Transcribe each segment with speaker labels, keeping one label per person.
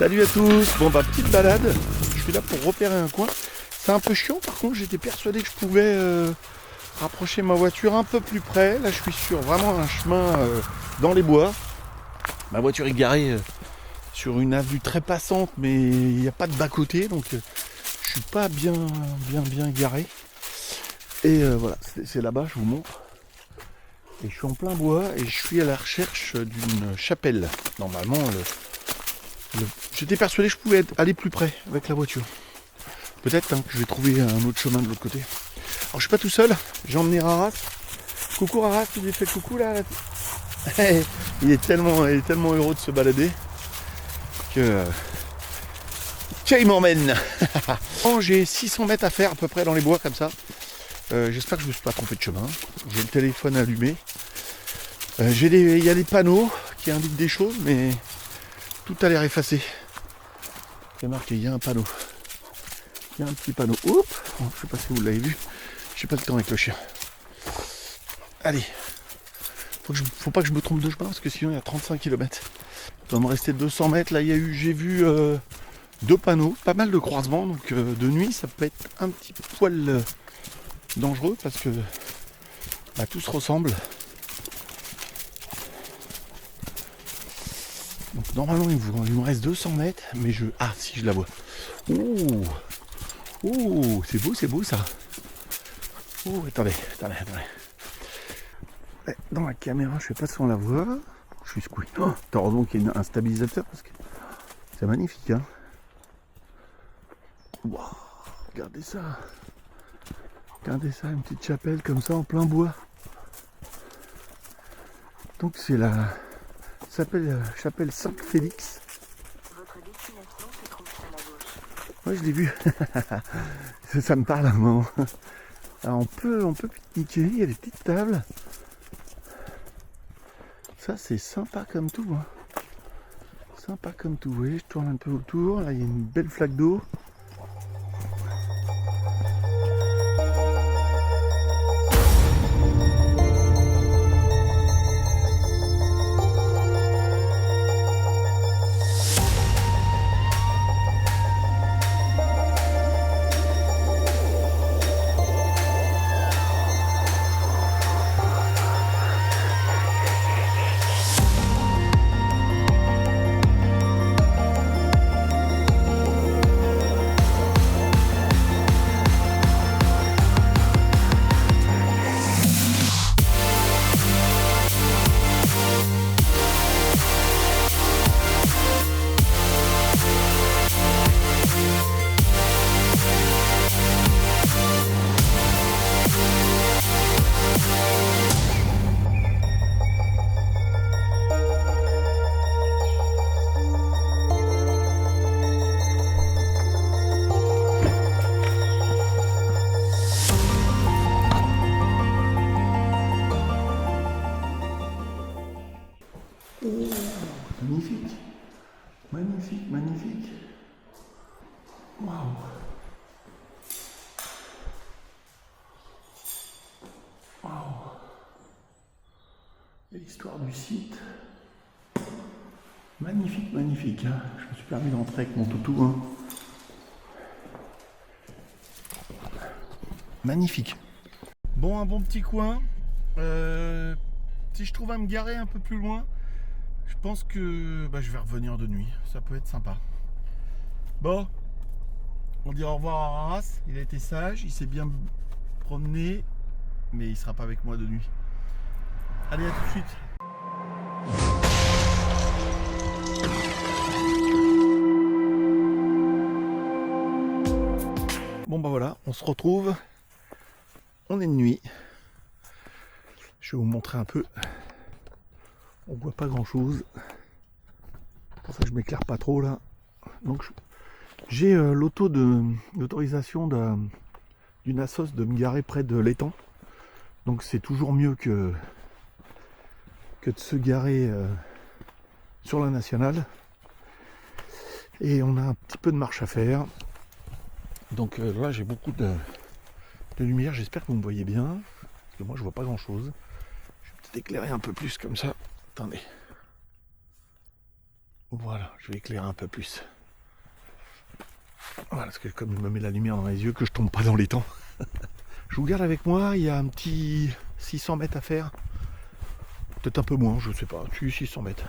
Speaker 1: Salut à tous. Bon bah petite balade. Je suis là pour repérer un coin. C'est un peu chiant, par contre j'étais persuadé que je pouvais rapprocher ma voiture un peu plus près. Là je suis sur vraiment un chemin dans les bois. Ma voiture est garée sur une avenue très passante, mais il n'y a pas de bas-côté, donc je suis pas bien garé. Et voilà, c'est là-bas, je vous montre. Et je suis en plein bois et je suis à la recherche d'une chapelle. Normalement, j'étais persuadé que je pouvais aller plus près avec la voiture. Peut-être que je vais trouver un autre chemin de l'autre côté. Alors je suis pas tout seul, j'ai emmené Raras. Coucou Raras, tu lui fais coucou là. il est tellement heureux de se balader que il m'emmène. Bon, j'ai 600 mètres à faire à peu près dans les bois comme ça. J'espère que je ne me suis pas trompé de chemin. J'ai le téléphone allumé. Il y a des panneaux qui indiquent des choses, mais tout a l'air effacé. C'est marqué, il y a un panneau. Il y a un petit panneau. Oups, je ne sais pas si vous l'avez vu. Je n'ai pas le temps avec le chien. Allez. Faut pas que je me trompe de chemin parce que sinon il y a 35 km. Il doit me rester 200 mètres. Là, j'ai vu 2 panneaux, pas mal de croisements. Donc de nuit, ça peut être un petit poil dangereux parce que tout se ressemble. Donc normalement il me reste 200 mètres, mais si je la vois. Ouh, c'est beau ça. Oh, attendez. Ouais, dans la caméra, je sais pas si on la voit. Je suis secoué. Oh, heureusement qu'il y a un stabilisateur parce que c'est magnifique, hein. Wow, regardez ça, une petite chapelle comme ça en plein bois. Donc c'est s'appelle chapelle Saint-Félix.
Speaker 2: Votre destination se trouve à la gauche.
Speaker 1: Ouais, je l'ai vu. ça me parle à un moment. Alors on peut pique-niquer, il y a des petites tables. Ça c'est sympa comme tout, hein. Sympa comme tout, vous voyez, je tourne un peu autour. Là il y a une belle flaque d'eau. Magnifique. Waouh. Et l'histoire du site. Magnifique, hein. Je me suis permis d'entrer avec mon toutou, hein. Magnifique. Bon, un bon petit coin. Si je trouve à me garer un peu plus loin, je pense que je vais revenir de nuit. Ça peut être sympa. Bon, on dit au revoir à Raras. Il a été sage, il s'est bien promené, mais il sera pas avec moi de nuit. Allez, à tout de suite. Bon voilà, on se retrouve. On est de nuit. Je vais vous montrer un peu. On voit pas grand chose. Pour ça je m'éclaire pas trop là. Donc j'ai l'autorisation d'une assoce de me garer près de l'étang. Donc c'est toujours mieux que de se garer sur la nationale. Et on a un petit peu de marche à faire. Donc là j'ai beaucoup de lumière. J'espère que vous me voyez bien. Parce que moi je vois pas grand chose. Je vais peut-être éclairer un peu plus comme ça. Attendez. Voilà, je vais éclairer un peu plus. Voilà, parce que comme il me met la lumière dans les yeux, que je tombe pas dans les temps. Je vous garde avec moi, il y a un petit 600 mètres à faire. Peut-être un peu moins, je sais pas, tu 600 mètres.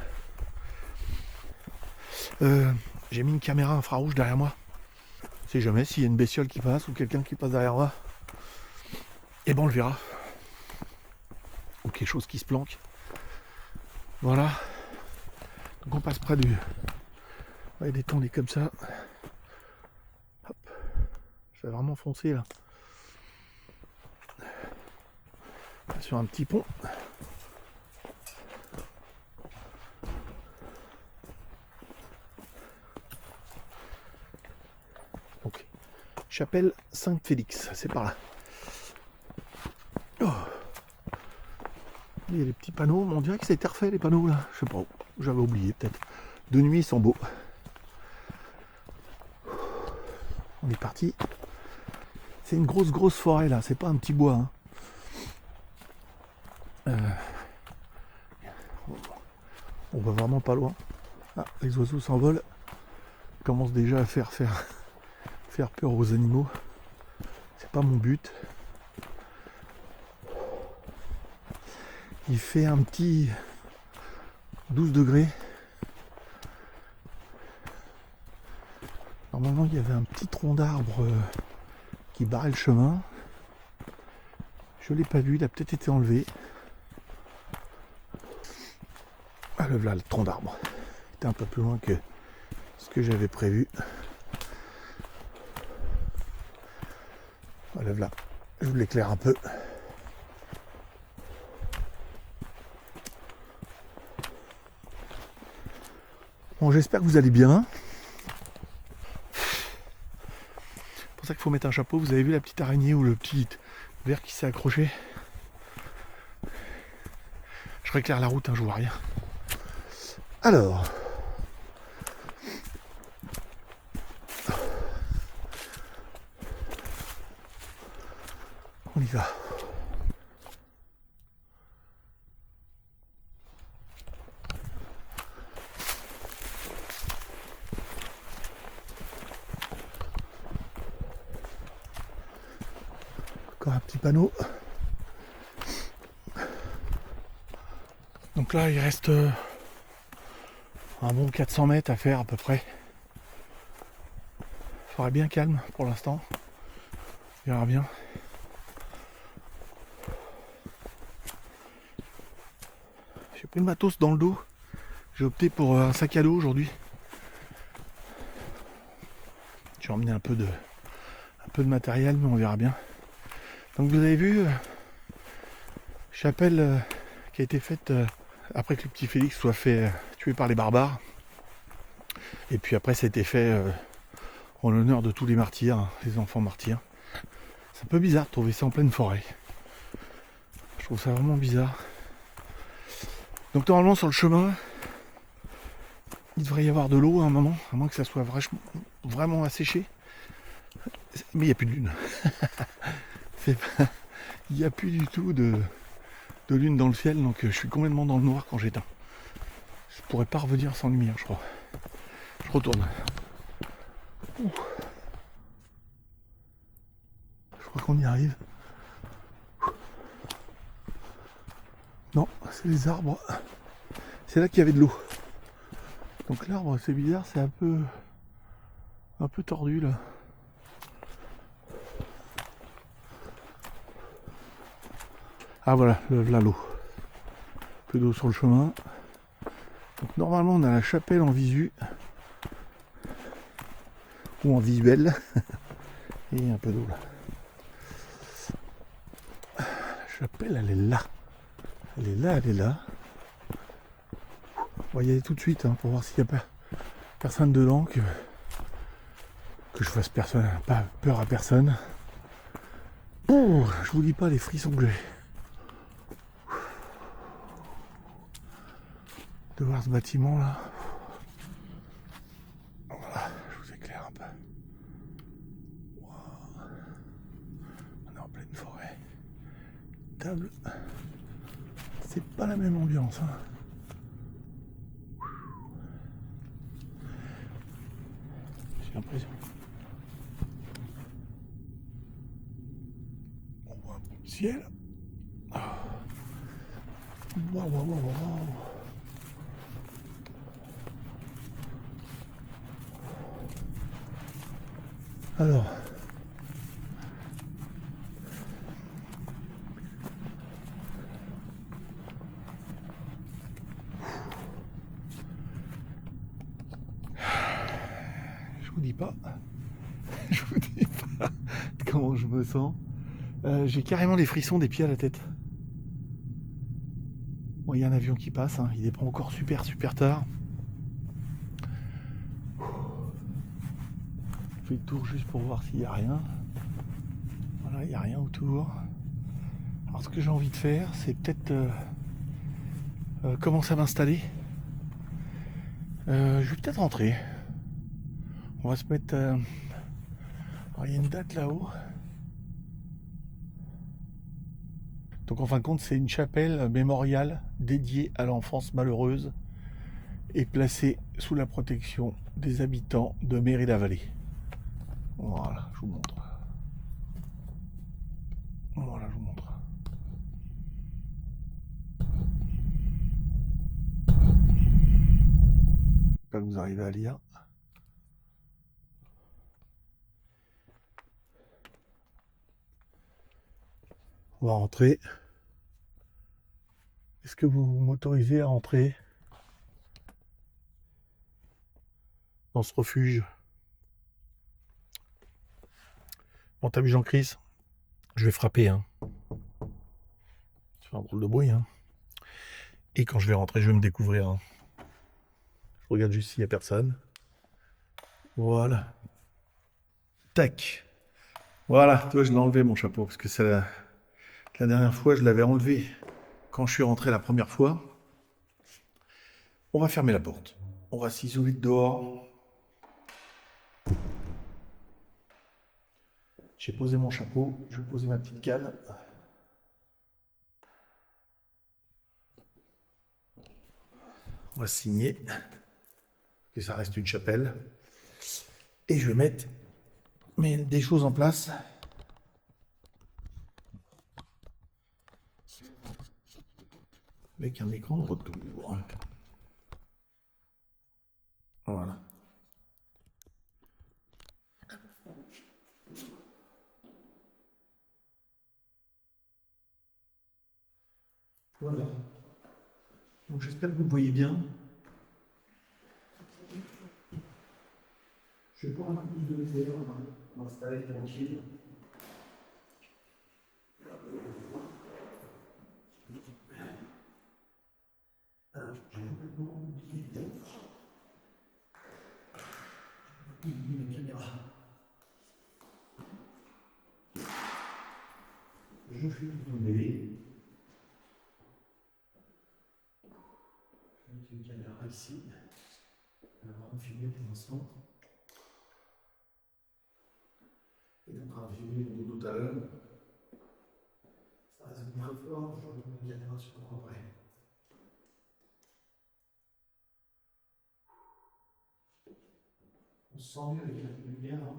Speaker 1: J'ai mis une caméra infrarouge derrière moi. On sait jamais s'il y a une bestiole qui passe ou quelqu'un qui passe derrière moi. Et ben on le verra. Ou quelque chose qui se planque. Voilà. Donc on passe près du... Ouais, des tendus comme ça. Hop. Je vais vraiment foncer là. Sur un petit pont. Donc, chapelle Saint-Félix, c'est par là. Oh. Il y a des petits panneaux, mais on dirait que ça a été refait les panneaux là. Je sais pas, j'avais oublié peut-être. De nuit ils sont beaux. On est parti. C'est une grosse forêt là, c'est pas un petit bois. Hein. On va vraiment pas loin. Ah, les oiseaux s'envolent. Ils commencent déjà à faire peur aux animaux. C'est pas mon but. Il fait un petit 12 degrés. Normalement il y avait un petit tronc d'arbre qui barrait le chemin. Je l'ai pas vu, il a peut-être été enlevé. Ah, le voilà le tronc d'arbre. Il était un peu plus loin que ce que j'avais prévu. Voilà, voilà. Je vous l'éclaire un peu. Bon, j'espère que vous allez bien. C'est pour ça qu'il faut mettre un chapeau. Vous avez vu la petite araignée ou le petit ver qui s'est accroché. Je rééclaire la route, hein, je vois rien. Alors, on y va. Encore un petit panneau. Donc là, il reste un bon 400 mètres à faire à peu près. Il faudra bien calme pour l'instant. On verra bien. J'ai pris le matos dans le dos. J'ai opté pour un sac à dos aujourd'hui. J'ai emmené un peu de matériel, mais on verra bien. Donc vous avez vu, chapelle qui a été faite après que le petit Félix soit fait tuer par les barbares. Et puis après ça a été fait en l'honneur de tous les martyrs, hein, les enfants martyrs. C'est un peu bizarre de trouver ça en pleine forêt. Je trouve ça vraiment bizarre. Donc normalement sur le chemin, il devrait y avoir de l'eau à un moment, à moins que ça soit vraiment asséché. Mais il n'y a plus de lune. Il n'y a plus du tout de lune dans le ciel, donc je suis complètement dans le noir quand j'éteins. Je pourrais pas revenir sans lumière, je crois. Je retourne. Ouh. Je crois qu'on y arrive. Non, c'est les arbres. C'est là qu'il y avait de l'eau. Donc l'arbre, c'est bizarre, c'est un peu tordu là. Ah voilà, là l'eau. Un peu d'eau sur le chemin. Donc normalement on a la chapelle en visu. Ou en visuel. Et un peu d'eau là. La chapelle elle est là. Elle est là, elle est là. On va y aller tout de suite hein, pour voir s'il n'y a pas personne dedans, que je fasse pas peur à personne. Ouh, je vous dis pas les frissons que j'ai. De voir ce bâtiment là. Voilà, je vous éclaire un peu. Wow. On est en pleine forêt. Table. C'est pas la même ambiance. Hein. J'ai l'impression. Un peu de ciel. Ah. Waouh, waouh, waouh, waouh. Alors, je vous dis pas, je vous dis pas comment je me sens. J'ai carrément les frissons des pieds à la tête. Bon, il y a un avion qui passe, hein. Il est pas encore super tard. Je fais le tour juste pour voir s'il n'y a rien. Voilà, il n'y a rien autour. Alors ce que j'ai envie de faire, c'est peut-être commencer à m'installer. Je vais peut-être rentrer. On va se mettre... Alors il y a une date là-haut. Donc en fin de compte, c'est une chapelle mémoriale dédiée à l'enfance malheureuse et placée sous la protection des habitants de Mérida-Vallée. Voilà, je vous montre. Voilà, je vous montre. J'espère que vous arrivez à lire. On va rentrer. Est-ce que vous m'autorisez à rentrer dans ce refuge? Bon, t'as vu Jean-Chris? Je vais frapper, hein. Ça fait un drôle de bruit, hein. Et quand je vais rentrer, je vais me découvrir, hein. Je regarde juste s'il n'y a personne. Voilà. Tac. Voilà, toi je l'ai enlevé mon chapeau, parce que c'est la dernière fois, je l'avais enlevé quand je suis rentré la première fois. On va fermer la porte. On va s'isoler de dehors. J'ai posé mon chapeau, je vais poser ma petite canne. On va signer que ça reste une chapelle. Et je vais mettre des choses en place. Avec un écran de retour. Voilà. Voilà. Donc j'espère que vous me voyez bien. Je vais prendre un peu plus de lumière, on va m'installer tranquille. Alors, j'ai complètement oublié la caméra. Je fais tourner. Je mets une caméra ici. On va filmer pour l'instant. Et donc on va filmer tout à l'heure. Ça reste bien fort, je vais mettre une caméra sur le après. On se sent mieux avec la lumière. Hein.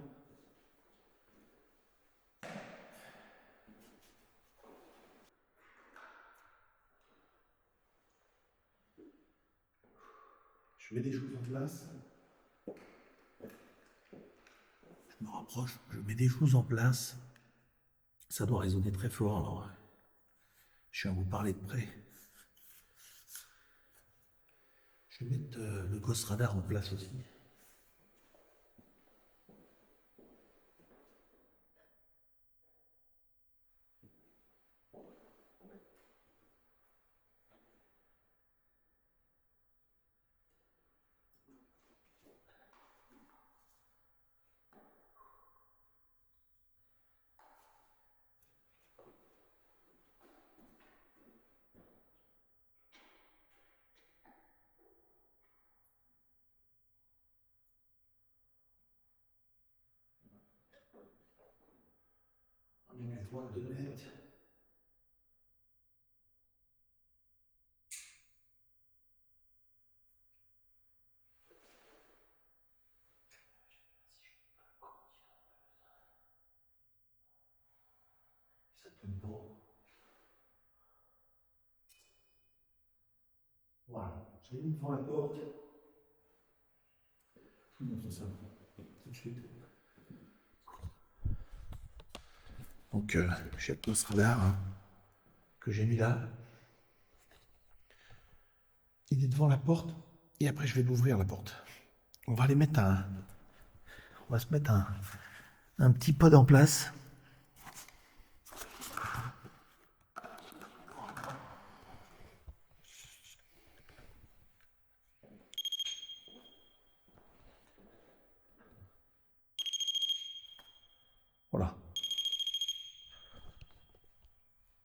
Speaker 1: Je mets des choses en place. Je me rapproche, je mets des choses en place. Ça doit résonner très fort, alors je viens vous parler de près. Je vais mettre le Ghost Radar en place aussi. On met une toile de net. Voilà, j'ai mis devant la porte. Je vous montre ça tout de suite. Donc, j'ai le post radar que j'ai mis là. Il est devant la porte et après je vais l'ouvrir la porte. On va on va se mettre un petit pod en place. Voilà.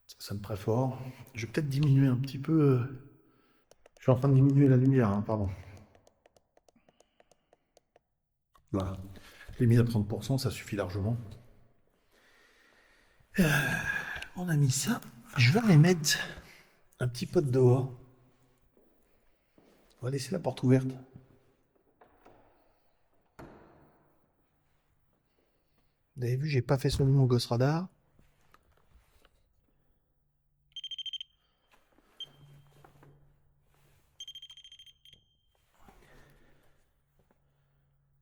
Speaker 1: Ça sonne très fort. Je vais peut-être diminuer un petit peu. Je suis en train de diminuer la lumière, hein, pardon. Voilà. Je l'ai mis à 30%, ça suffit largement. On a mis ça. Je vais aller mettre un petit pot dehors. On va laisser la porte ouverte. Vous avez vu, j'ai pas fait sonner mon Ghost Radar.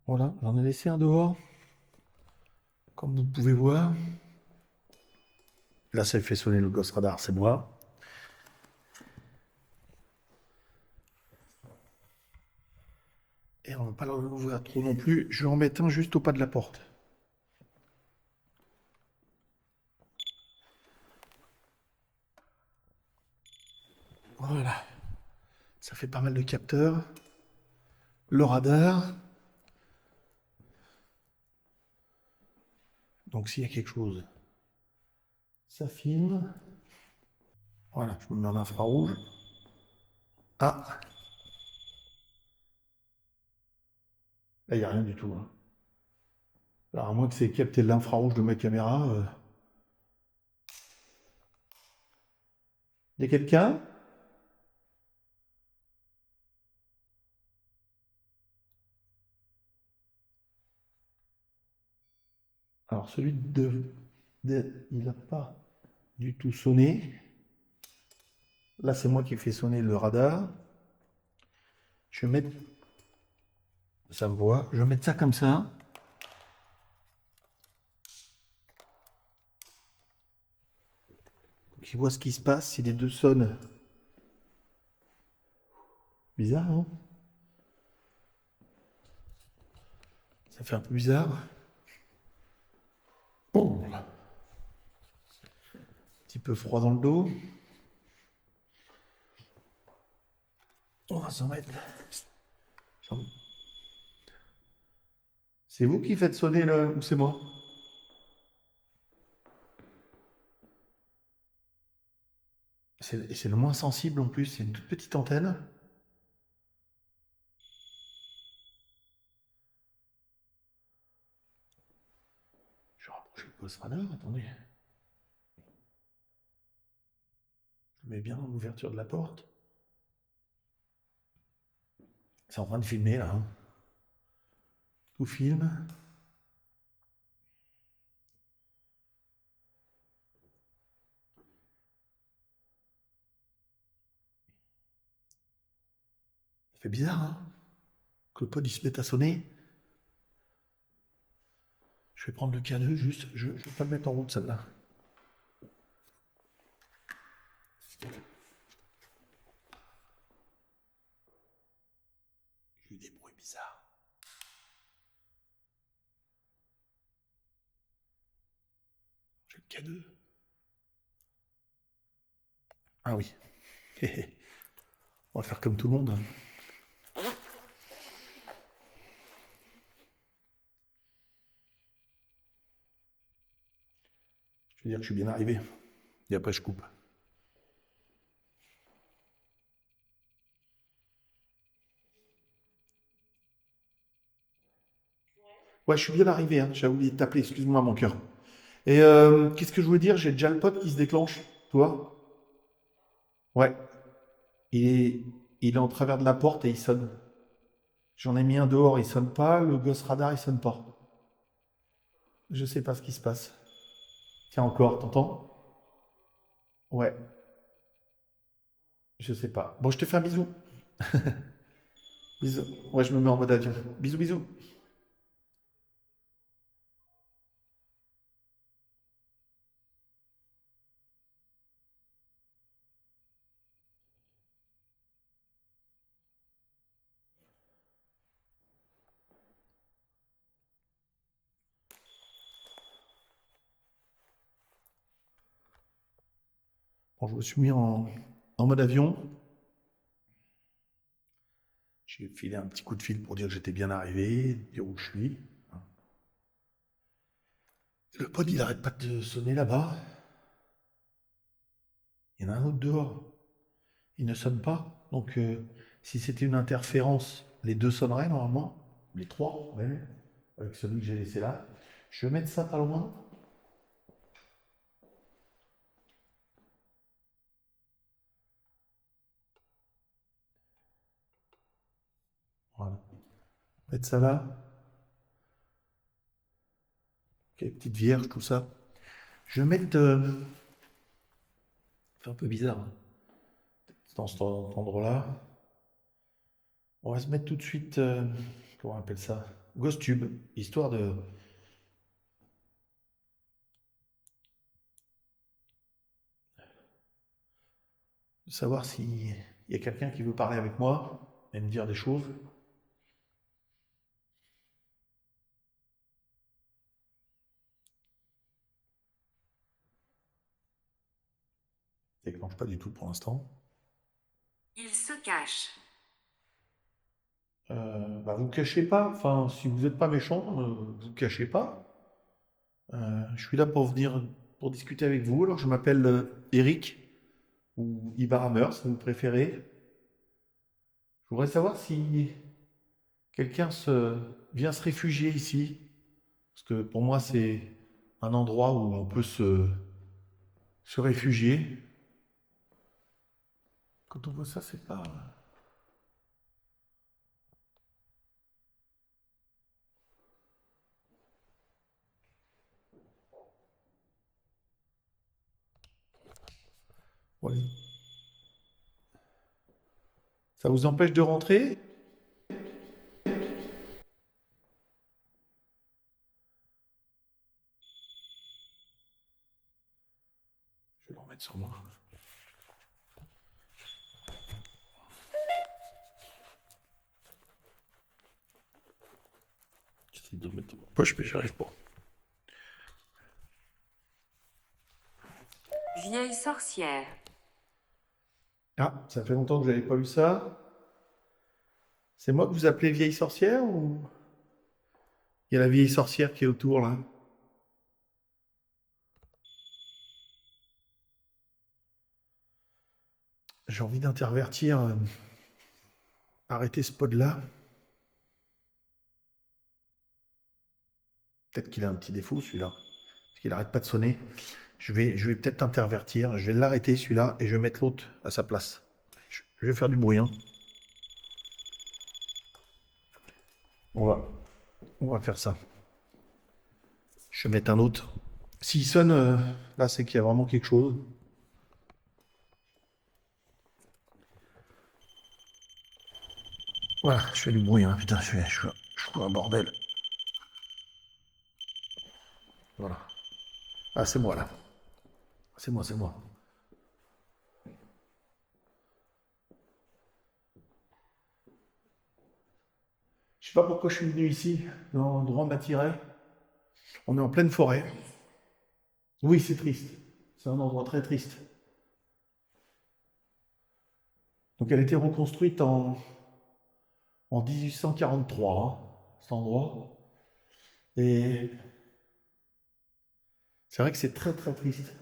Speaker 1: Voilà, j'en ai laissé un dehors. Comme vous pouvez voir. Là, ça fait sonner le Ghost Radar, c'est moi. Et on ne va pas l'ouvrir trop non plus. Je vais en mettre un juste au pas de la porte. Voilà. Ça fait pas mal de capteurs. Le radar. Donc s'il y a quelque chose, ça filme. Voilà, je me mets en infrarouge. Ah. Là, il n'y a rien du tout. Hein. Alors, à moins que c'est capté l'infrarouge de ma caméra. Il y a quelqu'un? Alors, celui il n'a pas du tout sonné. Là, c'est moi qui fais sonner le radar. Je vais mettre... Ça me voit. Je vais mettre ça comme ça. Qui voit ce qui se passe si les deux sonnent. Bizarre, hein? Ça fait un peu bizarre. Oh. Un petit peu froid dans le dos. On va s'en mettre. C'est vous qui faites sonner le... ou c'est moi? C'est le moins sensible en plus, c'est une toute petite antenne. Je vais rapprocher le post radar, attendez. Je le mets bien dans l'ouverture de la porte. C'est en train de filmer là. Hein. Tout filme. Ça fait bizarre, hein? Que le pod il se mette à sonner. Je vais prendre le K2 juste, je vais pas le mettre en route celle-là. J'ai eu des bruits bizarres. J'ai le K2. Ah oui. On va faire comme tout le monde. Je veux dire que je suis bien arrivé. Et après, je coupe. Ouais, je suis bien arrivé. Hein. J'ai oublié de t'appeler. Excuse-moi, mon cœur. Et qu'est-ce que je voulais dire? J'ai déjà le pod qui se déclenche. Toi? Ouais. Il est, il est en travers de la porte et il sonne. J'en ai mis un dehors, il sonne pas. Le Ghost Radar, il sonne pas. Je sais pas ce qui se passe. Tiens, encore, t'entends? Ouais, je sais pas. Bon, je te fais un bisou. Bisous. Ouais, je me mets en mode avion. Bisous, bisous. Bon, je me suis mis en mode avion. J'ai filé un petit coup de fil pour dire que j'étais bien arrivé, dire où je suis. Le pod, il arrête pas de sonner là-bas. Il y en a un autre dehors. Il ne sonne pas. Donc, si c'était une interférence, les deux sonneraient normalement. Les trois, même. Avec celui que j'ai laissé là. Je vais mettre ça pas loin. Voilà. Mettre ça là. Ok, petite vierge, tout ça. Je vais mettre. C'est un peu bizarre, hein, dans cet endroit-là. On va se mettre tout de suite. Comment on appelle ça? Ghost Tube. Histoire de savoir s'il y a quelqu'un qui veut parler avec moi et me dire des choses. Ça déclenche pas du tout pour l'instant.
Speaker 2: Il se cache.
Speaker 1: Bah vous cachez pas. Enfin, si vous n'êtes pas méchant, vous cachez pas. Je suis là pour venir pour discuter avec vous. Alors je m'appelle Eric ou Ibarhammer, si vous préférez. Je voudrais savoir si quelqu'un vient se réfugier ici. Parce que pour moi, c'est un endroit où on peut se réfugier. Quand on voit ça, c'est pas. Ouais. Ça vous empêche de rentrer? Je vais le remettre sur moi. J'essaie de le mettre dans ma poche, mais j'y arrive pas.
Speaker 2: Vieille sorcière.
Speaker 1: Ah, ça fait longtemps que j'avais pas eu ça. C'est moi que vous appelez vieille sorcière ou il y a la vieille sorcière qui est autour là? J'ai envie d'intervertir, arrêter ce pod là. Peut-être qu'il a un petit défaut celui-là, parce qu'il arrête pas de sonner. Je vais peut-être intervertir, je vais l'arrêter celui-là et je vais mettre l'autre à sa place. Je vais faire du bruit, hein. On va, on va faire ça. Je vais mettre un autre. S'il sonne, là c'est qu'il y a vraiment quelque chose. Voilà, je fais du bruit, hein. Putain, je fais un bordel. Voilà. Ah, c'est moi là. C'est moi, c'est moi. Je sais pas pourquoi je suis venu ici. L'endroit m'attirait. On est en pleine forêt. Oui, c'est triste. C'est un endroit très triste. Donc elle a été reconstruite en 1843, hein, cet endroit. Et c'est vrai que c'est très très triste.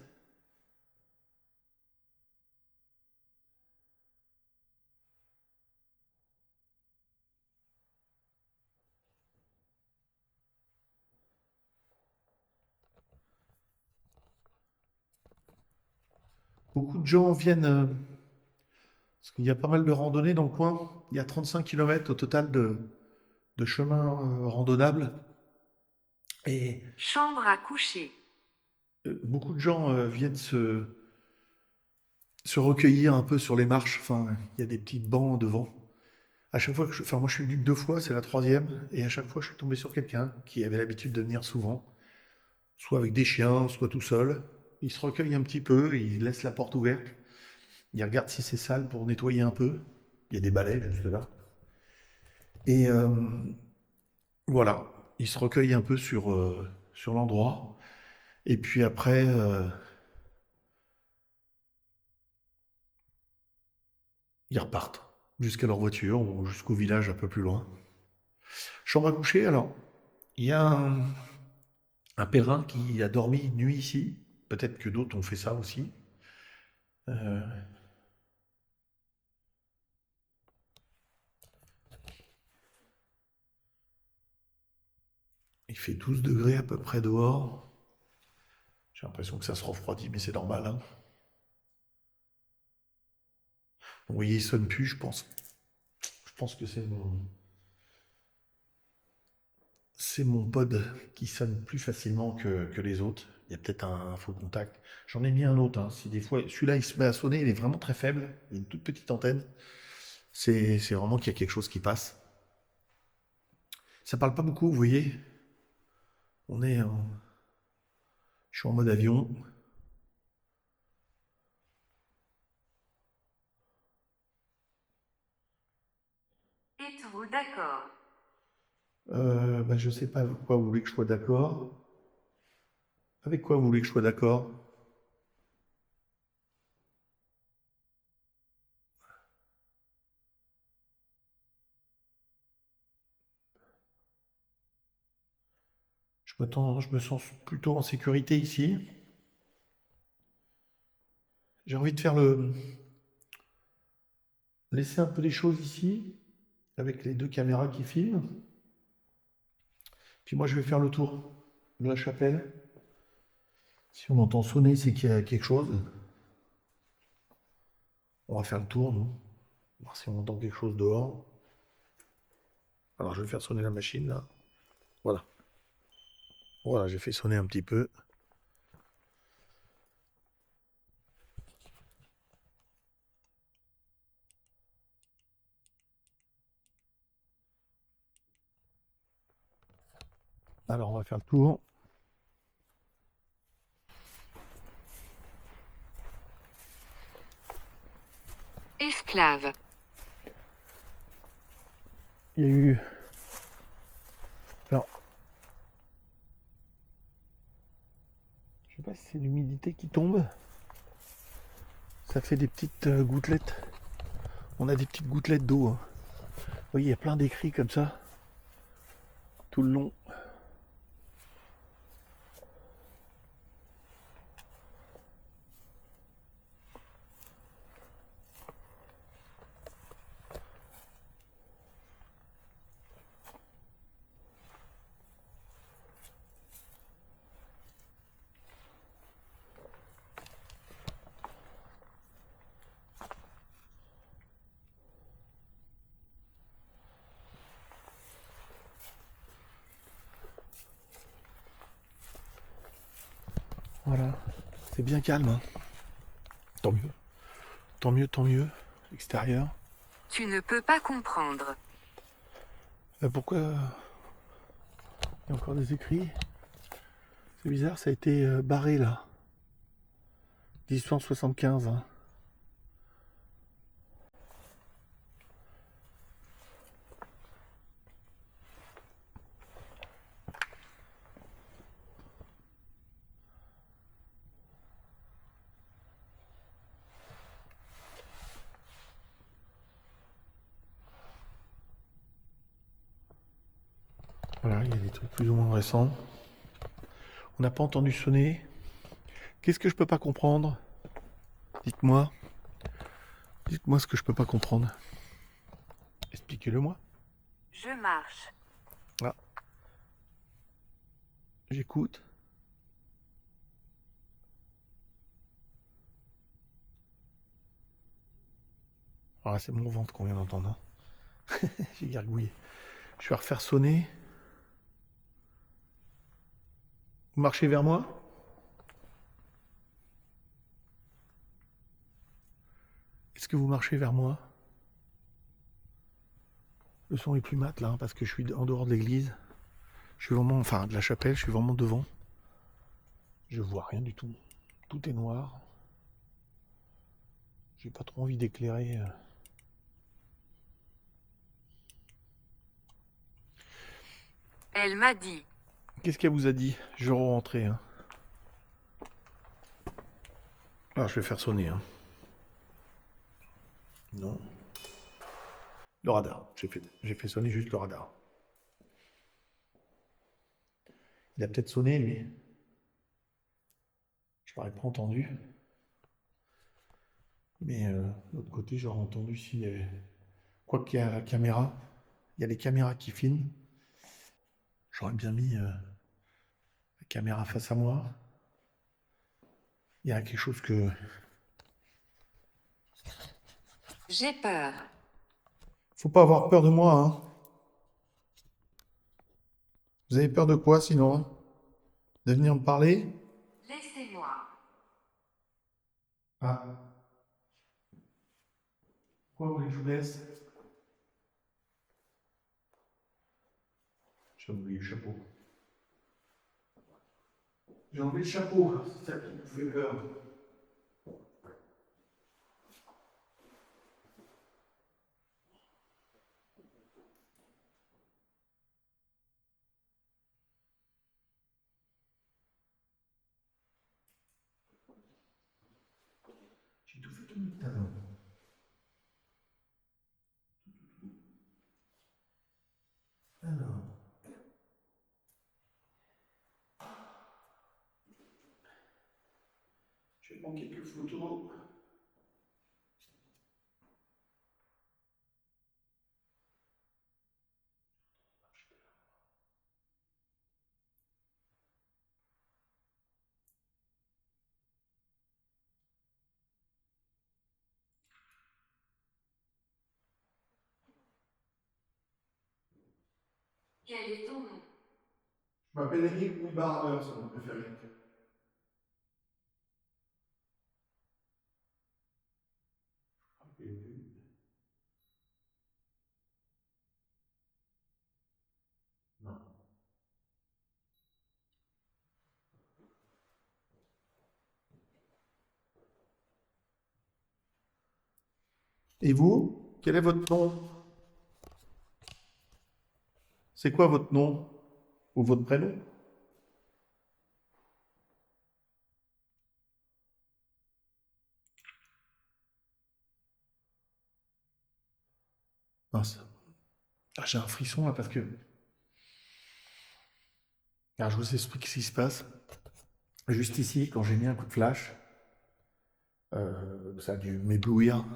Speaker 1: Beaucoup de gens viennent, parce qu'il y a pas mal de randonnées dans le coin. Il y a 35 km au total de chemins randonnables. Et
Speaker 2: Chambre à coucher.
Speaker 1: beaucoup de gens viennent se recueillir un peu sur les marches. Enfin, il y a des petits bancs devant. À chaque fois que enfin, moi je suis venu que 2 fois, c'est la troisième, et à chaque fois je suis tombé sur quelqu'un qui avait l'habitude de venir souvent, soit avec des chiens, soit tout seul. Il se recueille un petit peu, il laisse la porte ouverte, il regarde si c'est sale pour nettoyer un peu. Il y a des balais juste là. Et voilà, il se recueille un peu sur l'endroit. Et puis après, ils repartent jusqu'à leur voiture ou jusqu'au village un peu plus loin. Chambre à coucher, alors, il y a un pèlerin qui a dormi une nuit ici. Peut-être que d'autres ont fait ça aussi. Euh, il fait 12 degrés à peu près dehors. J'ai l'impression que ça se refroidit, mais c'est normal, hein. Vous voyez, il sonne plus, je pense. Je pense que c'est mon pod qui sonne plus facilement que les autres. Il y a peut-être un faux contact. J'en ai mis un autre, hein. Si des fois, celui-là, il se met à sonner, il est vraiment très faible. Il a une toute petite antenne. C'est vraiment qu'il y a quelque chose qui passe. Ça parle pas beaucoup, vous voyez. On est en... Je suis en mode avion.
Speaker 2: Êtes-vous d'accord?
Speaker 1: Bah, je sais pas avec quoi vous voulez que je sois d'accord. Avec quoi vous voulez que je sois d'accord? Je me sens plutôt en sécurité ici. J'ai envie de laisser un peu les choses ici, avec les deux caméras qui filment. Puis moi, je vais faire le tour de la chapelle. Si on entend sonner, c'est qu'il y a quelque chose. On va faire le tour, nous. Voir si on entend quelque chose dehors. Alors, je vais faire sonner la machine, là. Voilà. Voilà, j'ai fait sonner un petit peu. Alors, on va faire le tour.
Speaker 2: Esclave.
Speaker 1: Il y a eu... Alors, je sais pas si c'est l'humidité qui tombe. Ça fait des petites gouttelettes. On a des petites gouttelettes d'eau, hein. Vous voyez, il y a plein d'écrits comme ça. Tout le long. Voilà. C'est bien calme, hein. Tant mieux. Tant mieux, tant mieux. Extérieur.
Speaker 2: Tu ne peux pas comprendre.
Speaker 1: Pourquoi il y a encore des écrits? C'est bizarre, ça a été barré là. 1875. Hein. Voilà, il y a des trucs plus ou moins récents. On n'a pas entendu sonner. Qu'est-ce que je peux pas comprendre? Dites-moi. Dites-moi ce que je peux pas comprendre. Expliquez-le moi.
Speaker 2: Je marche.
Speaker 1: Ah, j'écoute. Ah, c'est mon ventre qu'on vient d'entendre. Hein. J'ai gargouillé. Je vais refaire sonner. Vous marchez vers moi? Est-ce que vous marchez vers moi? Le son est plus mat là, hein, parce que je suis en dehors de l'église. Je suis vraiment, enfin de la chapelle, je suis vraiment devant. Je vois rien du tout. Tout est noir. J'ai pas trop envie d'éclairer.
Speaker 2: Elle m'a dit.
Speaker 1: Qu'est-ce qu'elle vous a dit? Je vais rentrer. Hein. Alors je vais faire sonner. Hein. Non. Le radar. J'ai fait sonner juste le radar. Il a peut-être sonné, lui. Je n'aurais pas entendu. Mais de l'autre côté, j'aurais entendu s'il y avait... Quoi qu'il y a la caméra, il y a les caméras qui filment. J'aurais bien mis la caméra face à moi. Il y a quelque chose que...
Speaker 2: J'ai peur.
Speaker 1: Faut pas avoir peur de moi, hein. Vous avez peur de quoi, sinon? De venir me parler?
Speaker 2: Laissez-moi.
Speaker 1: Ah. Pourquoi vous voulez que je vous laisse? J'ai oublié le chapeau. J'ai enlevé le chapeau, c'est ça qui me fait peur. J'ai tout fait tout le temps. Alors. Je vais prendre quelques photos.
Speaker 2: Quel est ton nom?
Speaker 1: Je m'appelle Eric Louis Barber, c'est mon préféré. Non. Et vous? Quel est votre nom? C'est quoi votre nom? Ou votre prénom? Mince. Ah, j'ai un frisson là parce que. Alors, je vous explique ce qui se passe. Juste ici, quand j'ai mis un coup de flash, ça a dû m'éblouir.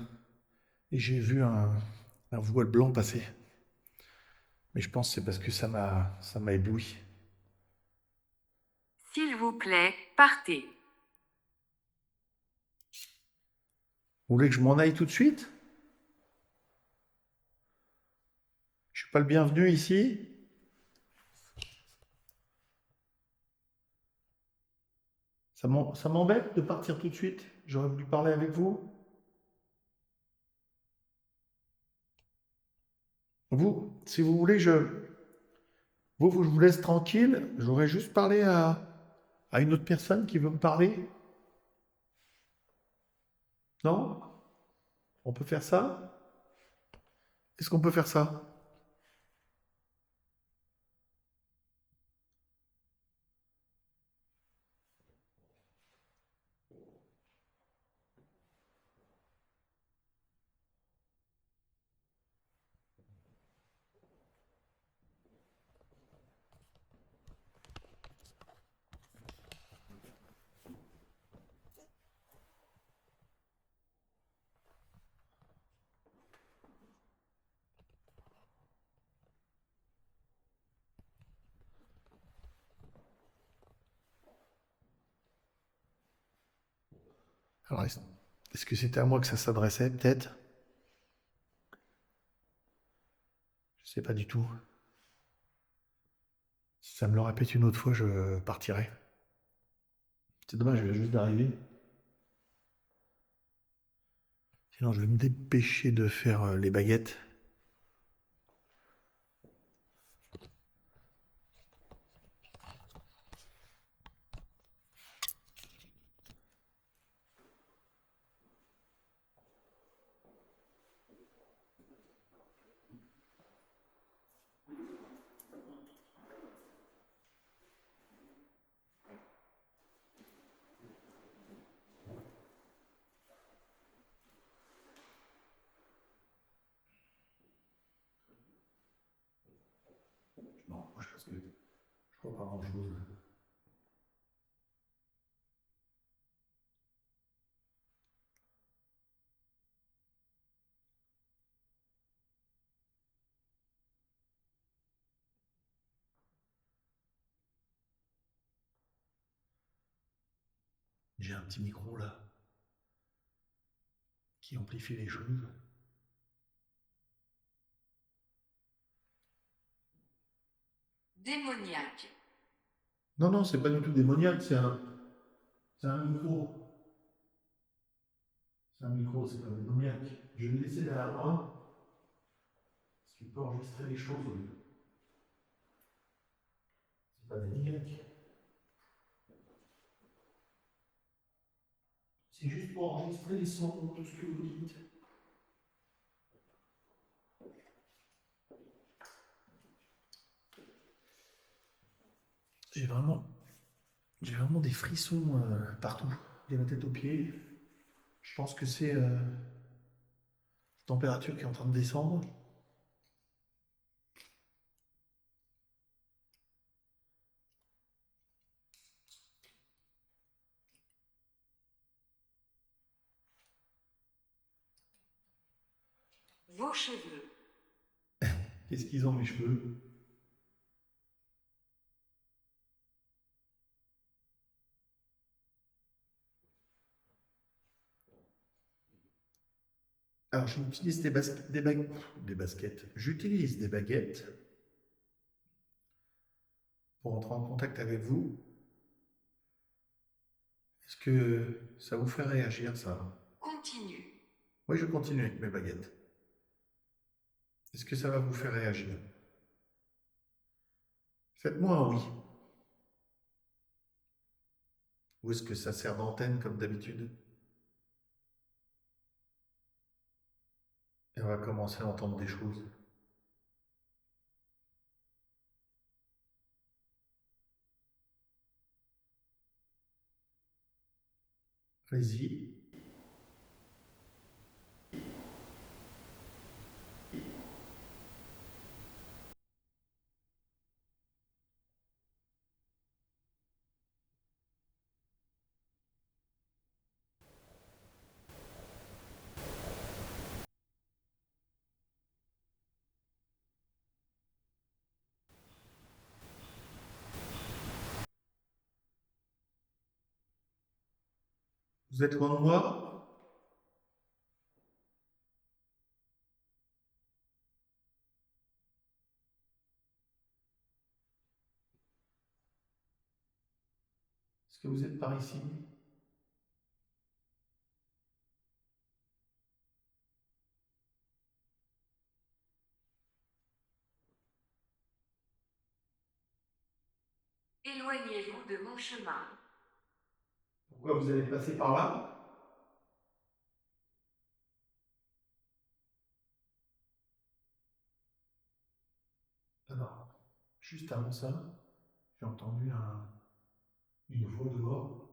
Speaker 1: Et j'ai vu un voile blanc passer. Mais je pense que c'est parce que ça m'a ébloui.
Speaker 2: S'il vous plaît, partez.
Speaker 1: Vous voulez que je m'en aille tout de suite? Je suis pas le bienvenu ici? Ça m'embête de partir tout de suite. J'aurais voulu parler avec vous. Vous, si vous voulez, je vous laisse tranquille. J'aurais juste parlé à une autre personne qui veut me parler. Non? On peut faire ça? Est-ce qu'on peut faire ça? Alors, est-ce que c'était à moi que ça s'adressait, peut-être? Je sais pas du tout. Si ça me le répète une autre fois, je partirai. C'est dommage, je viens juste d'arriver. Sinon, je vais me dépêcher de faire les baguettes. Non, moi je pense que je vois pas grand-chose. J'ai un petit micro là qui amplifie les choses.
Speaker 2: Démoniaque.
Speaker 1: Non, non, c'est pas du tout démoniaque, c'est un micro. C'est un micro, c'est pas démoniaque. Je vais le laisser derrière moi, parce qu'il peut enregistrer les choses. C'est pas démoniaque. C'est juste pour enregistrer les sons, tout ce que vous dites. J'ai vraiment, j'ai vraiment des frissons partout, de la tête aux pieds. Je pense que c'est la température qui est en train de descendre.
Speaker 2: Vos cheveux.
Speaker 1: Qu'est-ce qu'ils ont mes cheveux? Alors j'utilise des baskets. J'utilise des baguettes pour entrer en contact avec vous. Est-ce que ça vous fait réagir ça?
Speaker 2: Continue.
Speaker 1: Oui, je continue avec mes baguettes. Est-ce que ça va vous faire réagir? Faites-moi un oui. Ou est-ce que ça sert d'antenne comme d'habitude? Et on va commencer à entendre des choses. Allez-y. Vous êtes loin de moi? Est-ce que vous êtes par ici?
Speaker 2: Éloignez-vous de mon chemin.
Speaker 1: Pourquoi vous allez passer par là? Alors, juste avant ça, j'ai entendu une voix dehors.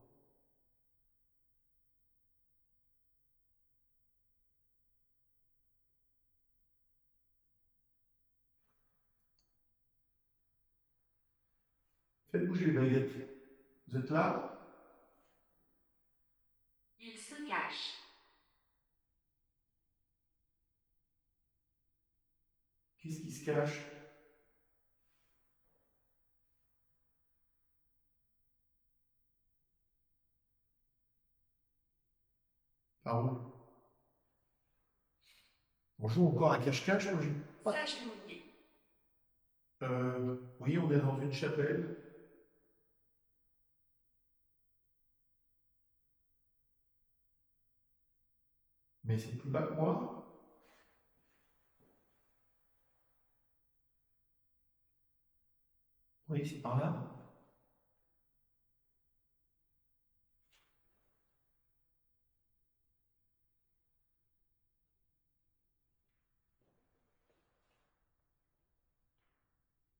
Speaker 1: Faites bouger les baguettes. Vous êtes là?
Speaker 2: Il se cache.
Speaker 1: Qu'est-ce qui se cache? Par où? On joue encore à cache-cache, moi,
Speaker 2: S'agenouiller.
Speaker 1: oui, on est dans une chapelle. Mais c'est plus bas que moi. Oui, c'est par là.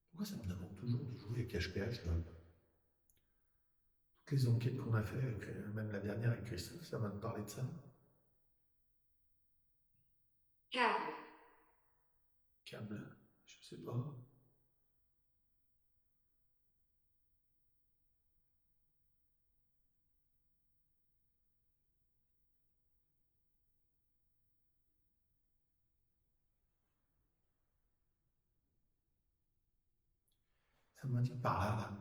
Speaker 1: Pourquoi ça me demande toujours de jouer cache-cache là? Toutes les enquêtes qu'on a fait, même la dernière avec Christophe, ça va me parler de ça.
Speaker 2: Câble.
Speaker 1: Câble, je sais pas. Ça m'indique par là, là.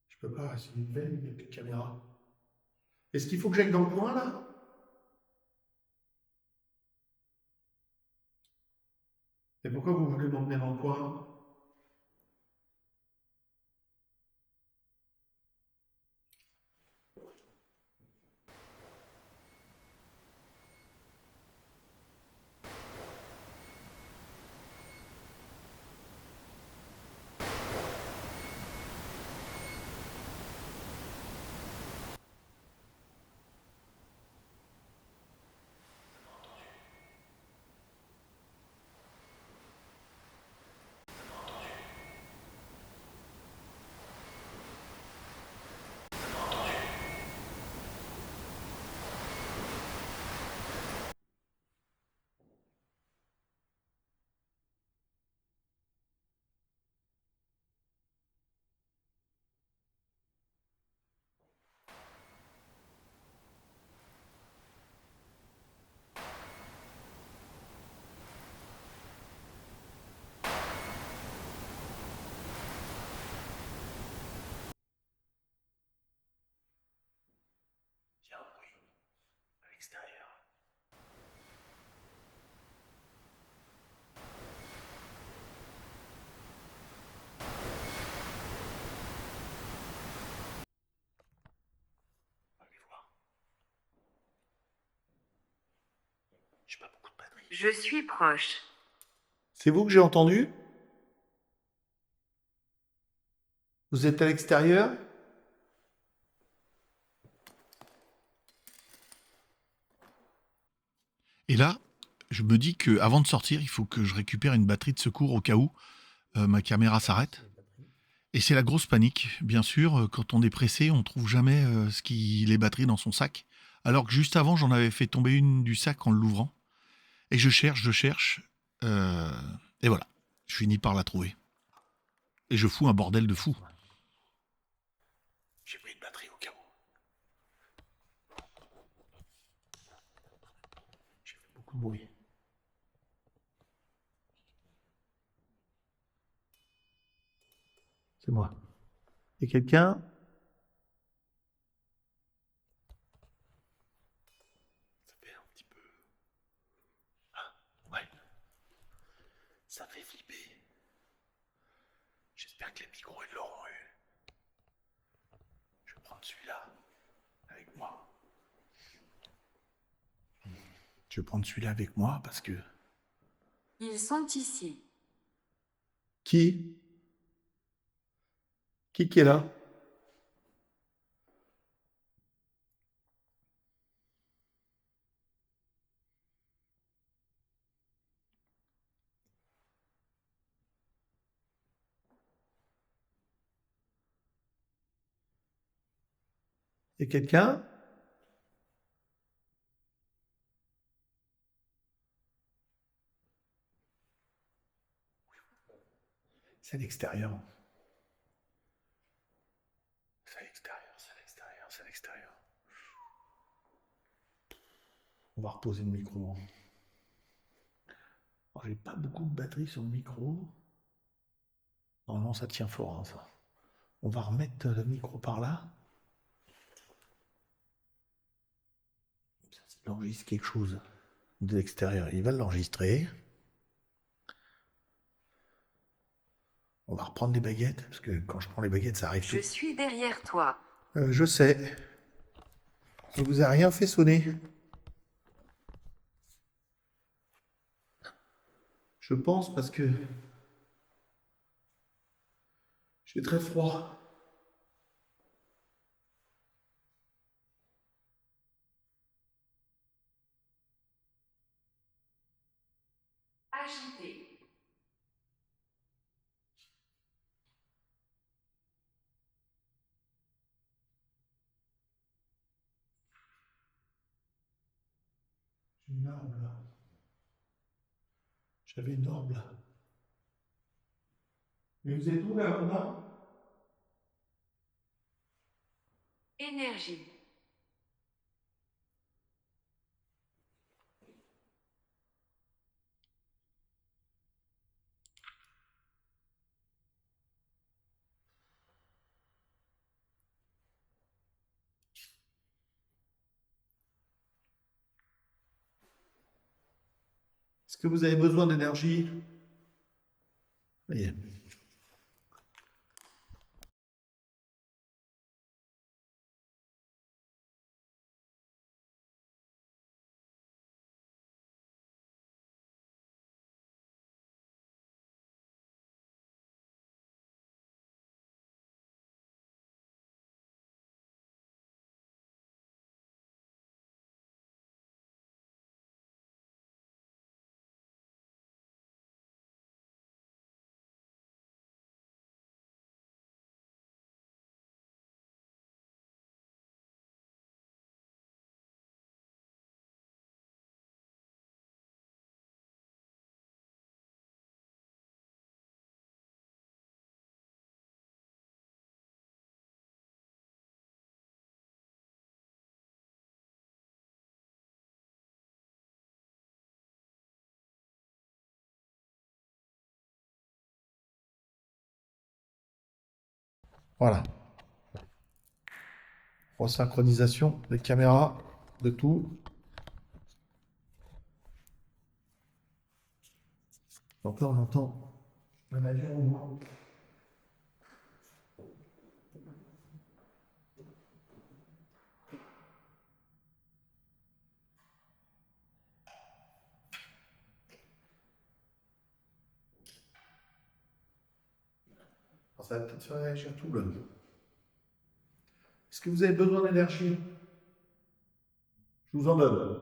Speaker 1: Je peux pas, c'est une veine, il n'y a plus de caméra. Est-ce qu'il faut que j'aille dans le coin là? Et pourquoi vous voulez m'emmener dans le coin? Il y a un bruit à l'extérieur. Allez voir. J'ai pas beaucoup de batterie.
Speaker 2: Je suis proche.
Speaker 1: C'est vous que j'ai entendu? Vous êtes à l'extérieur? Et là, je me dis qu'avant de sortir, il faut que je récupère une batterie de secours au cas où ma caméra s'arrête. Et c'est la grosse panique, bien sûr. Quand on est pressé, on trouve jamais les batteries dans son sac. Alors que juste avant, j'en avais fait tomber une du sac en l'ouvrant. Et je cherche. Et voilà, je finis par la trouver. Et je fous un bordel de fou. J'ai pris une batterie au cas où. J'ai fait beaucoup de bruit. C'est moi. Et quelqu'un? Ça fait un petit peu... Ah, ouais. Ça fait flipper. J'espère que les micros, ils l'auront eu. Je vais prendre celui-là avec moi. Je vais prendre celui-là avec moi parce que...
Speaker 2: Ils sont ici.
Speaker 1: Qui? Qui est là? Et quelqu'un? C'est à l'extérieur. C'est à l'extérieur. On va reposer le micro. Alors, j'ai pas beaucoup de batterie sur le micro. Normalement, ça tient fort, hein, ça. On va remettre le micro par là. Il enregistre quelque chose de l'extérieur. Il va l'enregistrer. On va reprendre les baguettes, parce que quand je prends les baguettes, ça arrive
Speaker 2: Je
Speaker 1: tout.
Speaker 2: suis derrière toi.
Speaker 1: Je sais. Ça vous a rien fait sonner. Je pense parce que j'ai très froid.
Speaker 2: Agité.
Speaker 1: J'ai une arme là. J'avais une orbe là. Mais vous êtes où là maintenant?
Speaker 2: Énergie.
Speaker 1: Est-ce que vous avez besoin d'énergie? Oui. Voilà. Resynchronisation des caméras, de tout. Donc là, on entend un avion. Ça va peut-être faire réagir tout le monde. Est-ce que vous avez besoin d'énergie? Je vous en donne.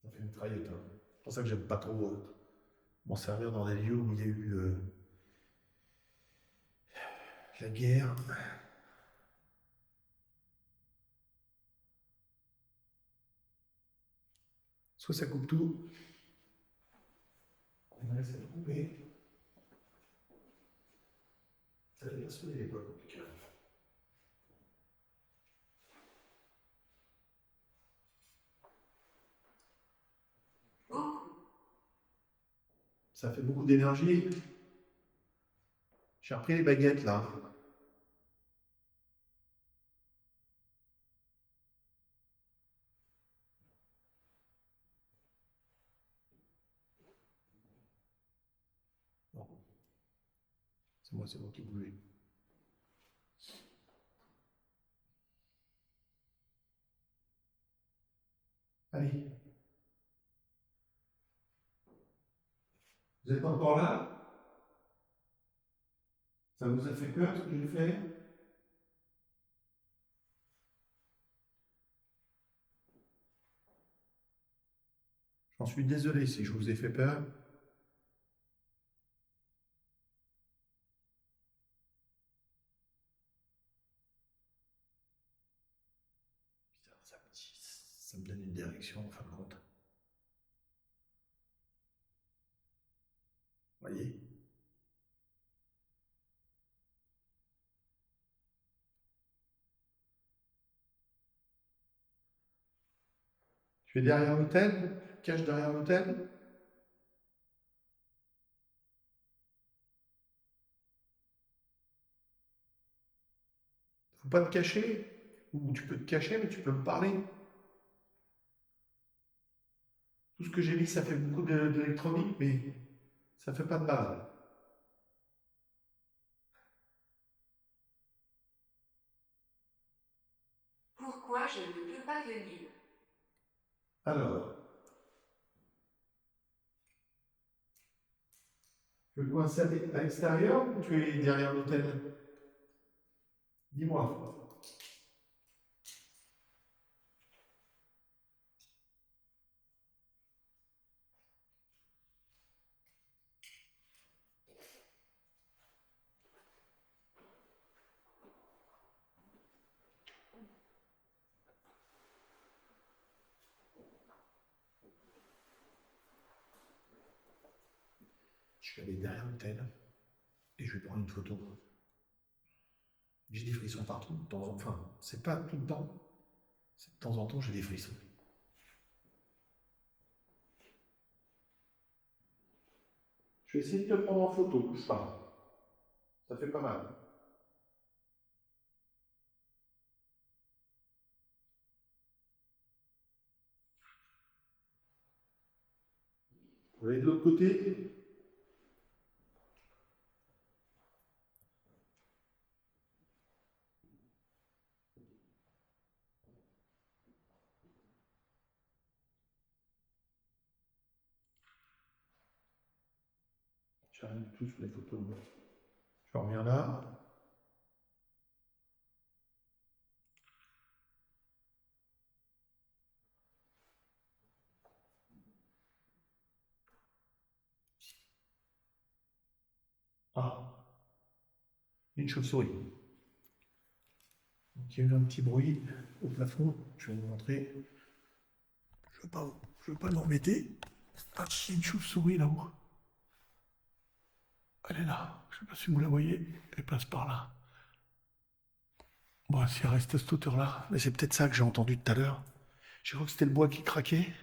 Speaker 1: Ça fait une mitraillette. Hein. C'est pour ça que j'aime pas trop m'en servir dans des lieux où il y a eu la guerre. Soit ça coupe tout. On va essayer de couper. Ça va bien sonner les poils. Ça fait beaucoup d'énergie. J'ai repris les baguettes là. Bon. C'est moi qui voulais. Allez. Vous êtes encore là? Ça vous a fait peur ce que j'ai fait? J'en suis désolé si je vous ai fait peur. Putain, ça me donne une direction en fin de compte. Vous voyez? Tu es derrière l'hôtel? Cache derrière l'hôtel? Faut pas te cacher. Ou tu peux te cacher, mais tu peux me parler. Tout ce que j'ai mis, ça fait beaucoup d'électronique, mais ça fait pas de mal.
Speaker 2: Pourquoi je ne peux pas venir?
Speaker 1: Alors, tu veux coincer à l'extérieur ou tu es derrière l'hôtel? Dis-moi. Je vais aller derrière l'hôtel et je vais prendre une photo. J'ai des frissons partout, de temps en temps. Enfin, c'est pas tout le temps. C'est de temps en temps, j'ai des frissons. Je vais essayer de te prendre en photo, bouge pas. Ça fait pas mal. Vous voyez de l'autre côté? J'ai rien du tout sur les photos. Je reviens là. Ah, une chauve-souris. Donc, il y a eu un petit bruit au plafond. Je vais vous montrer. Je veux pas l'embêter. Ah, il y a une chauve-souris là-haut. Elle est là. Je sais pas si vous la voyez. Elle passe par là. Bon, si elle reste à cette hauteur-là. Mais c'est peut-être ça que j'ai entendu tout à l'heure. J'ai cru que c'était le bois qui craquait.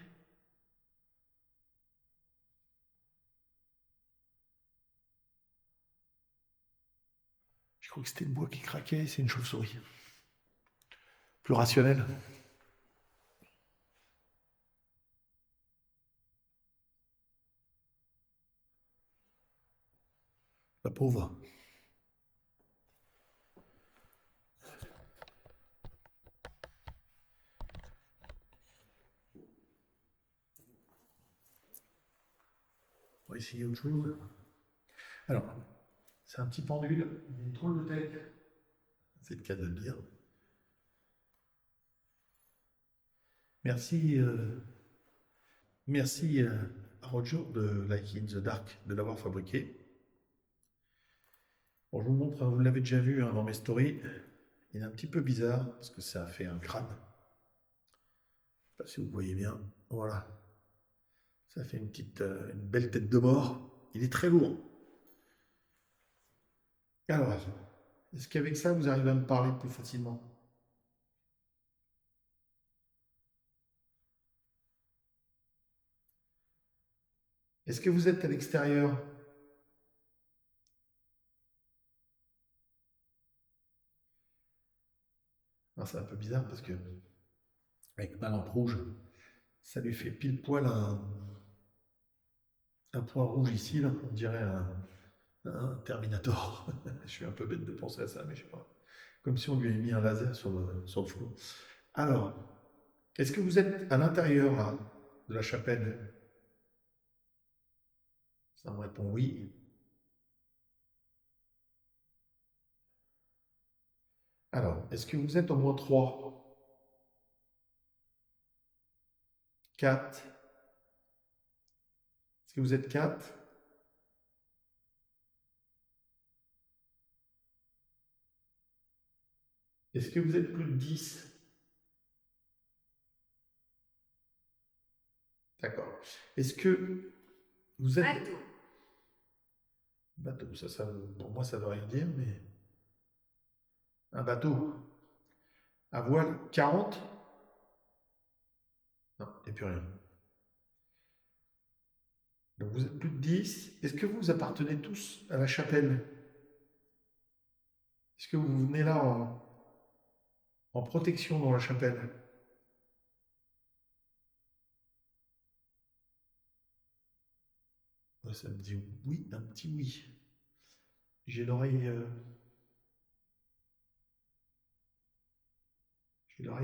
Speaker 1: Je crois que c'était le bois qui craquait, c'est une chauve-souris. Plus rationnel. La pauvre. On va essayer autre chose. Alors, c'est un petit pendule, il y a une drôle de tête. C'est le cas de le dire. Merci, merci à Roger de Like in the Dark de l'avoir fabriqué. Bon, je vous montre, vous l'avez déjà vu dans mes stories. Il est un petit peu bizarre parce que ça a fait un crâne. Je sais pas si vous voyez bien. Voilà. Ça fait une belle tête de mort. Il est très lourd. Alors, est-ce qu'avec ça, vous arrivez à me parler plus facilement? Est-ce que vous êtes à l'extérieur? Ah, c'est un peu bizarre parce que avec ma lampe rouge, ça lui fait pile poil un point rouge ici, là, on dirait un Terminator. Je suis un peu bête de penser à ça, mais je sais pas. Comme si on lui avait mis un laser sur le front. Alors, est-ce que vous êtes à l'intérieur là, de la chapelle? Ça me répond oui. Alors, est-ce que vous êtes au moins 3, 4? Est-ce que vous êtes 4? Est-ce que vous êtes plus de 10? D'accord. Est-ce que vous êtes...
Speaker 2: Bateau.
Speaker 1: Bateau, pour moi, ça veut rien dire, mais... Un bateau à voile 40? Non, il n'y a plus rien. Donc vous êtes plus de 10. Est-ce que vous appartenez tous à la chapelle? Est-ce que vous venez là en protection dans la chapelle? Ça me dit oui, un petit oui. J'ai l'oreille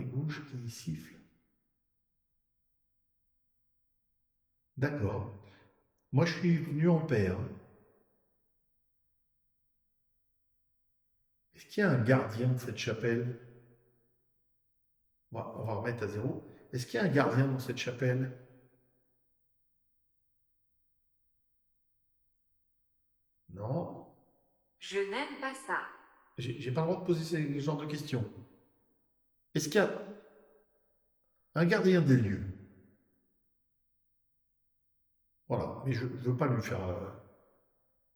Speaker 1: gauche qui siffle. D'accord. Moi, je suis venu en paire. Est-ce qu'il y a un gardien de cette chapelle? On va remettre à zéro. Est-ce qu'il y a un gardien dans cette chapelle? Non.
Speaker 2: Je n'aime pas ça.
Speaker 1: J'ai pas le droit de poser ce genre de questions. Est-ce qu'il y a un gardien des lieux? Voilà, mais je ne veux pas lui faire.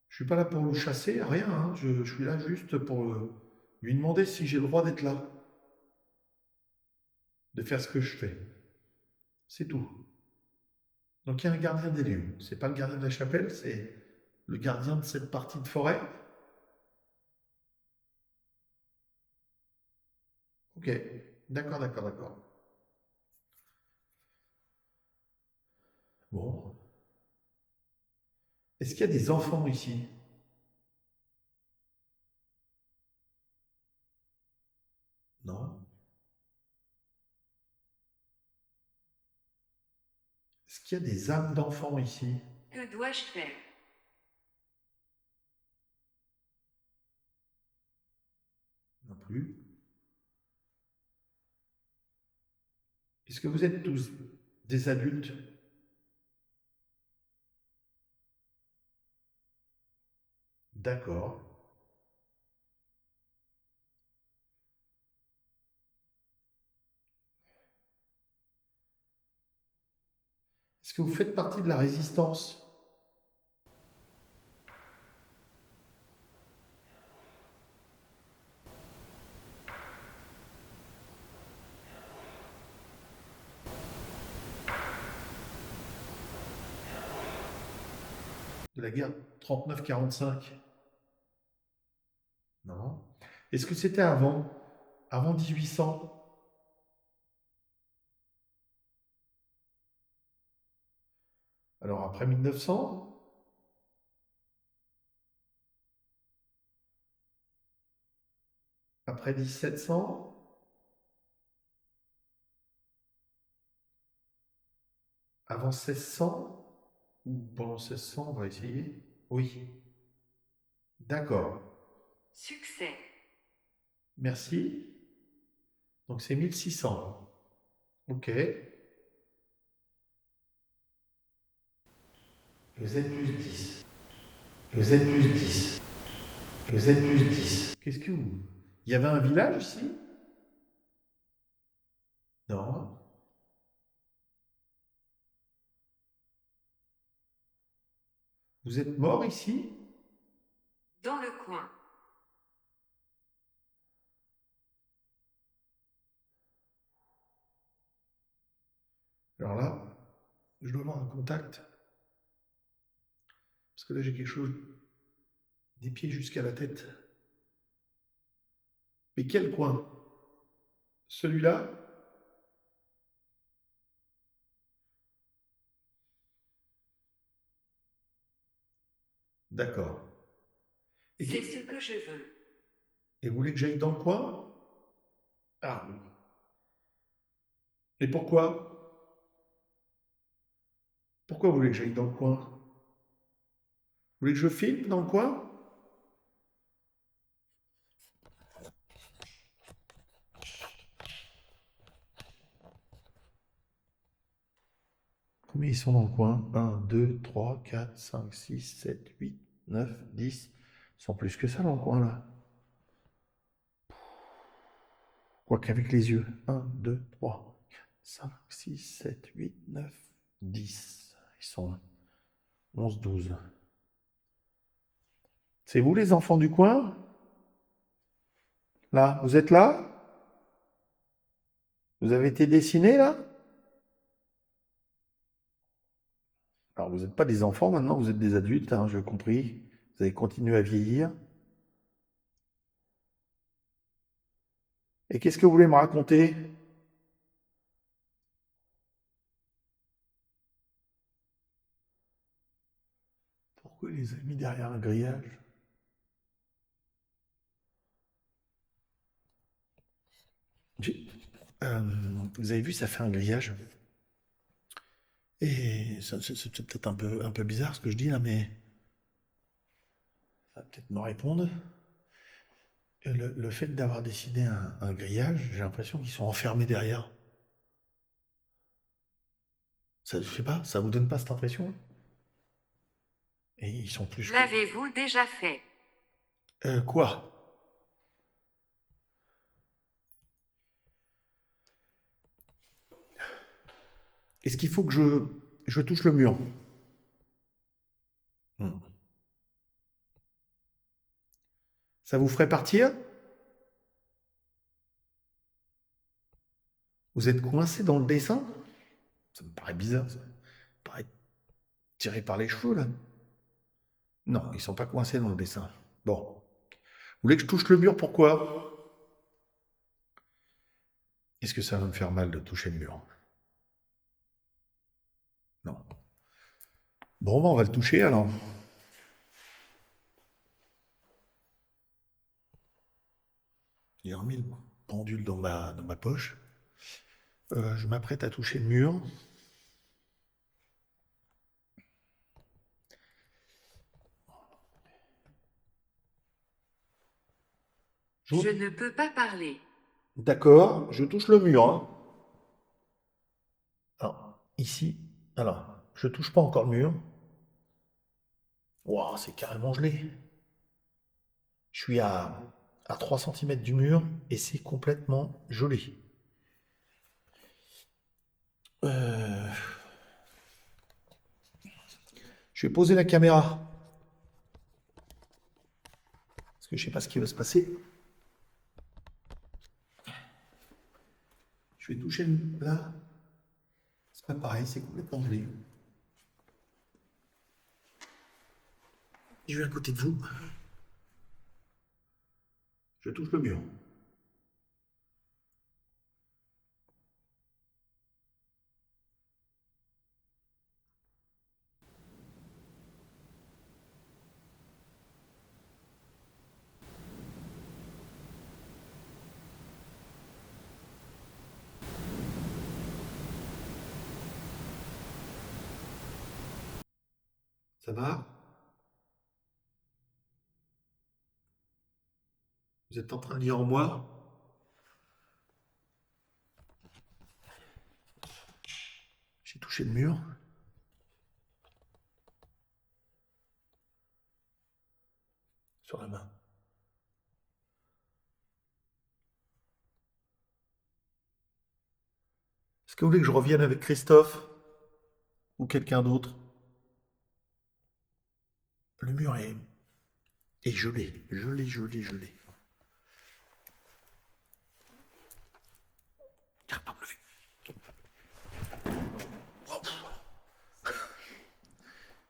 Speaker 1: Je suis pas là pour le chasser, rien, hein. Je suis là juste pour lui demander si j'ai le droit d'être là, de faire ce que je fais. C'est tout. Donc il y a un gardien des lieux. C'est pas le gardien de la chapelle, c'est le gardien de cette partie de forêt. Ok, d'accord, d'accord, d'accord. Bon. Est-ce qu'il y a des enfants ici? Non. Est-ce qu'il y a des âmes d'enfants ici?
Speaker 2: Que dois-je faire?
Speaker 1: Non plus. Est-ce que vous êtes tous des adultes? D'accord. Est-ce que vous faites partie de la résistance? De la guerre 39-45? Non. Est-ce que c'était avant? Avant 1800? Alors après 1900? Après 1700? Avant 1600? Ou pendant 1600, on va essayer? Oui. D'accord.
Speaker 2: Succès.
Speaker 1: Merci. Donc c'est 1600. Ok. Vous êtes plus 10. Vous êtes plus 10. Vous êtes plus 10. Qu'est-ce que vous... Il y avait un village ici? Non. Vous êtes mort ici?
Speaker 2: Dans le coin.
Speaker 1: Alors là, je dois avoir un contact. Parce que là, j'ai quelque chose des pieds jusqu'à la tête. Mais quel coin? Celui-là? D'accord.
Speaker 2: C'est ce que je veux.
Speaker 1: Et vous voulez que j'aille dans le coin? Ah oui. Et pourquoi? Pourquoi vous voulez que j'aille dans le coin? Vous voulez que je filme dans le coin? Combien ils sont dans le coin? 1, 2, 3, 4, 5, 6, 7, 8, 9, 10. Ils sont plus que ça dans le coin là. Quoi qu'avec les yeux. 1, 2, 3, 5, 6, 7, 8, 9, 10. Ils sont 11, 12. C'est vous les enfants du coin? Là, vous êtes là? Vous avez été dessinés là? Alors vous n'êtes pas des enfants maintenant, vous êtes des adultes, hein, j'ai compris. Vous avez continué à vieillir. Et qu'est-ce que vous voulez me raconter? les a mis derrière un grillage. J'ai- euh, Vous avez vu, ça fait un grillage. Et c'est peut-être un peu bizarre ce que je dis là, mais ça va peut-être me répondre. Le fait d'avoir décidé un grillage, j'ai l'impression qu'ils sont enfermés derrière. Ça, je sais pas, ça vous donne pas cette impression? Et ils sont plus que...
Speaker 3: L'avez-vous déjà fait?
Speaker 1: Quoi? Est-ce qu'il faut que je touche le mur? Hmm. Ça vous ferait partir? Vous êtes coincé dans le dessin? Ça me paraît bizarre, ça. Ça me paraît tiré par les cheveux, là. Non, ils sont pas coincés dans le dessin. Bon. Vous voulez que je touche le mur, pourquoi? Est-ce que ça va me faire mal de toucher le mur? Non. Bon, on va le toucher alors. J'ai remis le pendule dans ma poche. Je m'apprête à toucher le mur.
Speaker 3: Je ne peux pas parler.
Speaker 1: D'accord, je touche le mur, hein. Alors, ici, alors, je touche pas encore le mur. Waouh, c'est carrément gelé. Je suis à 3 cm du mur et c'est complètement gelé. Euh, je vais poser la caméra. Parce que je sais pas ce qui va se passer. Je vais toucher là. C'est pas pareil, c'est complètement gelé. Je vais à côté de vous. Je touche le mur. Ça va? Vous êtes en train de lire en moi? J'ai touché le mur. Sur la main. Est-ce que vous voulez que je revienne avec Christophe? Ou quelqu'un d'autre? Le mur est gelé. Gelé, gelé, gelé. Tiens, pas me lever.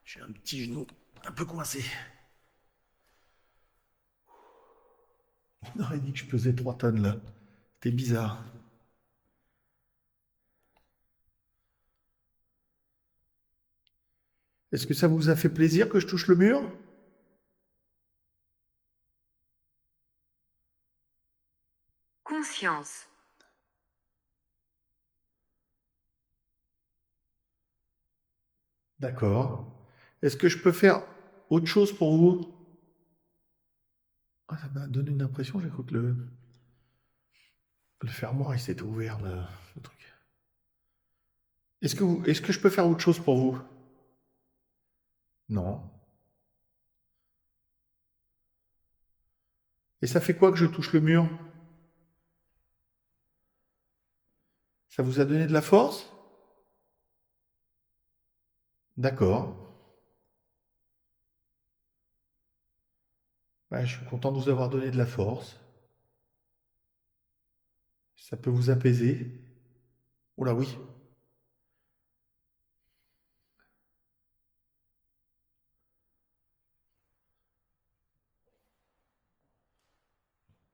Speaker 1: J'ai un petit genou un peu coincé. On aurait dit que je pesais 3 tonnes là. C'était bizarre. Est-ce que ça vous a fait plaisir que je touche le mur?
Speaker 3: Conscience.
Speaker 1: D'accord. Est-ce que je peux faire autre chose pour vous? Ah, ça m'a donné une impression, j'ai cru que le fermoir il s'était ouvert le truc. Est-ce que je peux faire autre chose pour vous? Non. Et ça fait quoi que je touche le mur? Ça vous a donné de la force? D'accord. Bah, je suis content de vous avoir donné de la force. Ça peut vous apaiser. Oh là oui.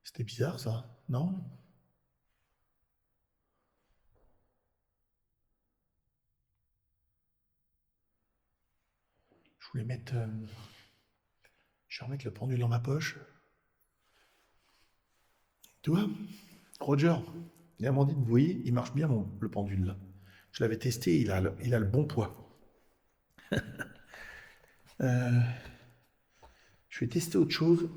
Speaker 1: C'était bizarre ça, non? Je voulais mettre Je vais remettre le pendule dans ma poche. Tu vois, Roger et Amandine, vous voyez, il marche bien le pendule là. Je l'avais testé, il a le bon poids. Je vais tester autre chose.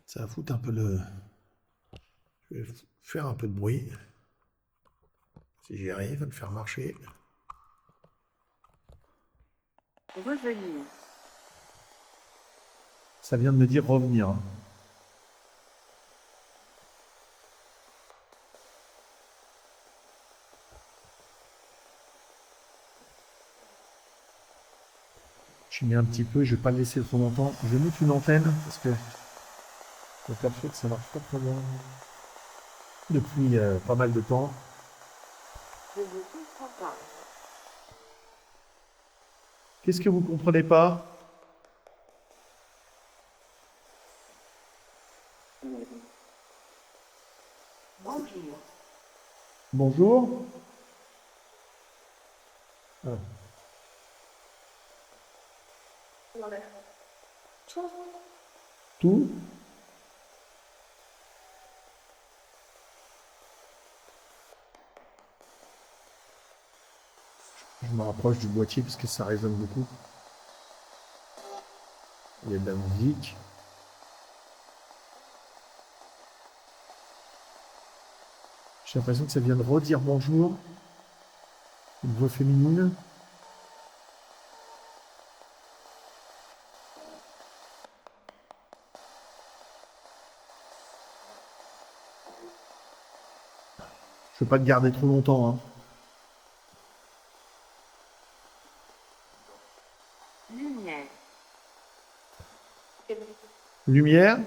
Speaker 1: Ça va foutre un peu le... Je vais faire un peu de bruit. Si j'y arrive à le faire marcher.
Speaker 2: Revenir.
Speaker 1: Ça vient de me dire revenir. Hein. Je mets un petit peu, je vais pas le laisser trop longtemps. Je vais mettre une antenne parce que je m'aperçois que ça marche pas très bien depuis pas mal de temps.
Speaker 2: Je ne comprends pas.
Speaker 1: Qu'est-ce que vous comprenez pas?
Speaker 2: Bonjour.
Speaker 1: Bonjour. Ah. Tout? Je me rapproche du boîtier parce que ça résonne beaucoup. Il y a de la musique. J'ai l'impression que ça vient de redire bonjour. Une voix féminine. Je ne veux pas te garder trop longtemps. Hein.
Speaker 3: Lumière.
Speaker 1: Lumière.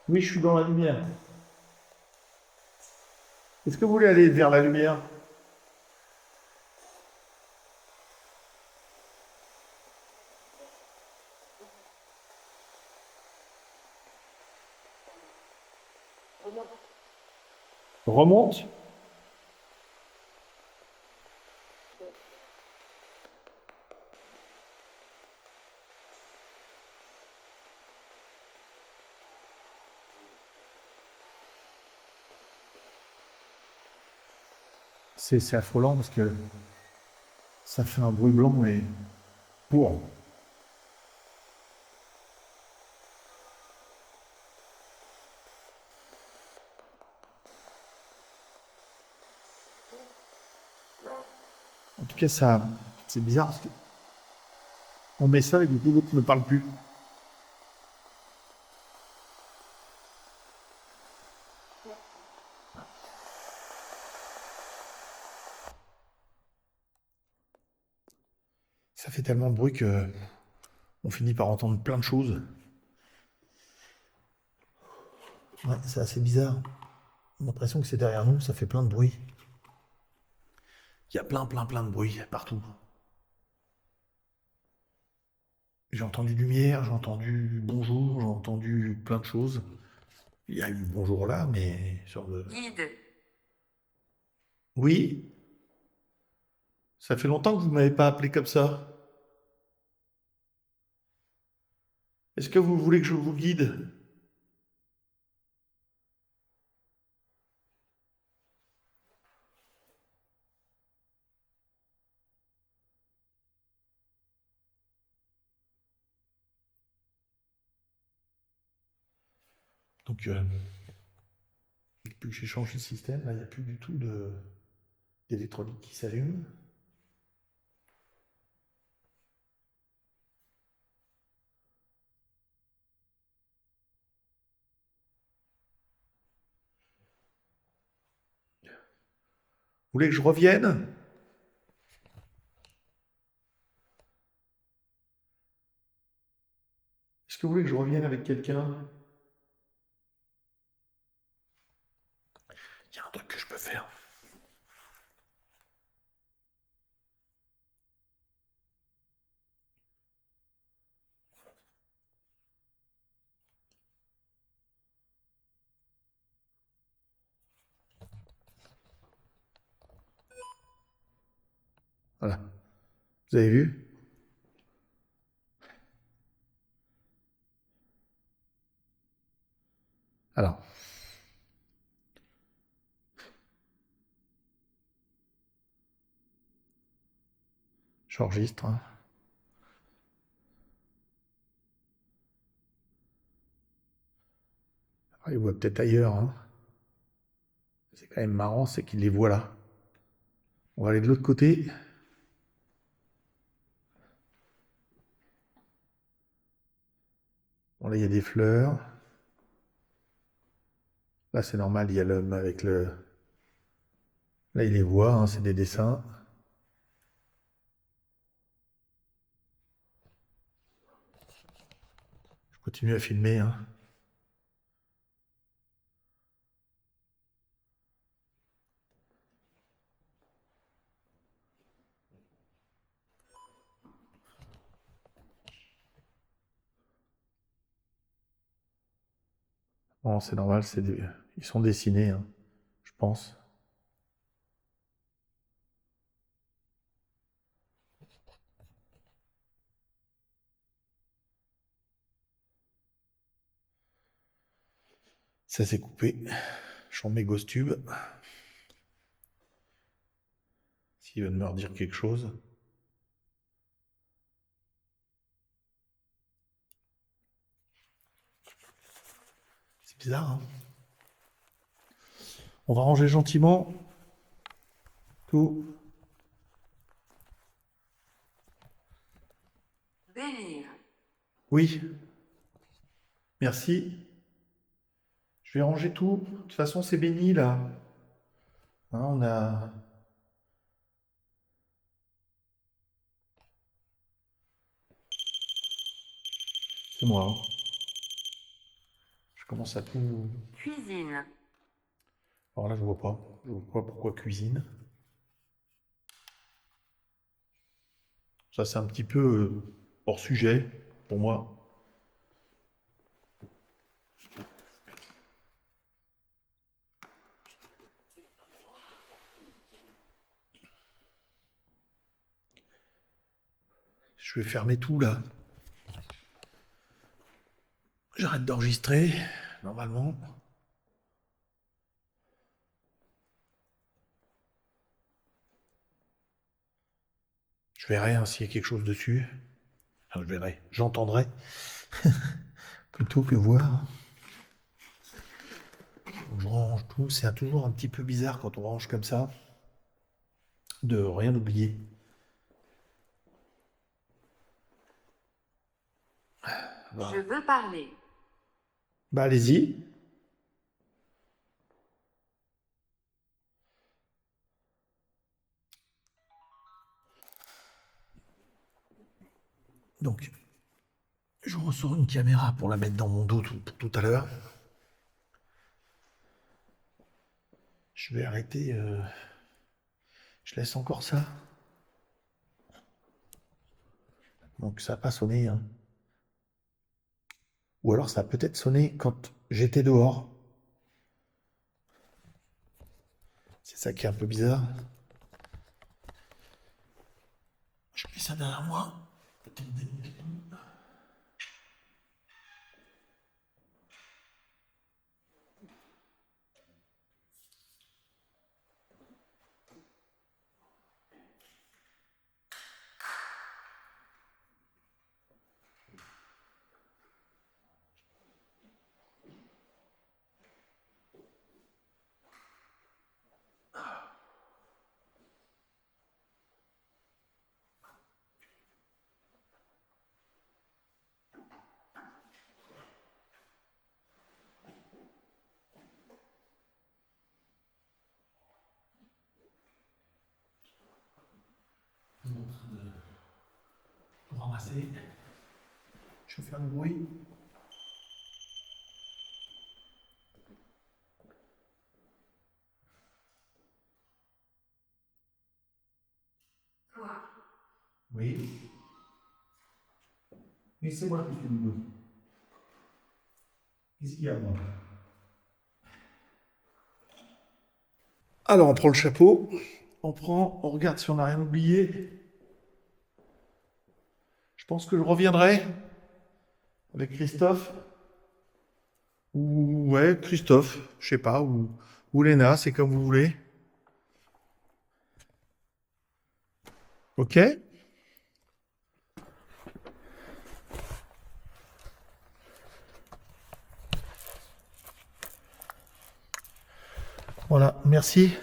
Speaker 1: Oui, je suis dans la lumière. Est-ce que vous voulez aller vers la lumière? Remonte. C'est affolant parce que ça fait un bruit blanc et pour. En tout cas, ça, c'est bizarre parce que on met ça et du coup l'autre ne parle plus. Ça fait tellement de bruit que on finit par entendre plein de choses. Ouais, c'est assez bizarre. On a l'impression que c'est derrière nous, ça fait plein de bruit. Il y a plein de bruit partout. J'ai entendu lumière, j'ai entendu bonjour, j'ai entendu plein de choses. Il y a eu bonjour là, mais sur le...
Speaker 3: Guide.
Speaker 1: Oui, ça fait longtemps que vous ne m'avez pas appelé comme ça. Est-ce que vous voulez que je vous guide? Donc, depuis que j'ai changé de système, là, il n'y a plus du tout d'électronique qui s'allume. Vous voulez que je revienne? Est-ce que vous voulez que je revienne avec quelqu'un? Il y a un truc que je peux faire. Voilà. Vous avez vu? Alors. J'enregistre. Hein. Ah, il voit peut-être ailleurs. Hein. C'est quand même marrant, c'est qu'il les voit là. On va aller de l'autre côté. Bon, là, il y a des fleurs. Là, c'est normal, il y a l'homme avec le... Là, il les voit, hein, c'est des dessins. Je continue à filmer. Hein. Bon, c'est normal, ils sont dessinés, hein, je pense. Ça s'est coupé. Je remets GhostTube. S'il veut me redire quelque chose. C'est bizarre, hein. On va ranger gentiment. Tout.
Speaker 3: Délire.
Speaker 1: Oui. Merci. Je vais ranger tout. De toute façon, c'est béni, là. Hein, on a... C'est moi, hein. Je commence à tout...
Speaker 3: Cuisine.
Speaker 1: Alors là, je vois pas. Je vois pas pourquoi cuisine. Ça, c'est un petit peu hors sujet pour moi. Je vais fermer tout là. J'arrête d'enregistrer, normalement. Je verrai hein, s'il y a quelque chose dessus. Enfin, je verrai, j'entendrai. Plutôt que voir. Donc, je range tout. C'est toujours un petit peu bizarre quand on range comme ça. De rien oublier. Voilà.
Speaker 3: Je veux parler.
Speaker 1: Bah allez-y. Donc, je ressors une caméra pour la mettre dans mon dos tout à l'heure. Je vais arrêter. Je laisse encore ça. Donc ça n'a pas sonné. Hein. Ou alors ça a peut-être sonné quand j'étais dehors. C'est ça qui est un peu bizarre. Je mets ça derrière moi. Pour ramasser. Je vais faire le bruit.
Speaker 3: Toi.
Speaker 1: Oui. Oui, c'est moi qui fais le bruit. Qu'est-ce qu'il y a, moi? Alors, on prend le chapeau. On prend, on regarde si on n'a rien oublié. Je pense que je reviendrai avec Christophe. Ou ouais, Christophe, je sais pas, ou Léna, c'est comme vous voulez. Ok? Voilà, merci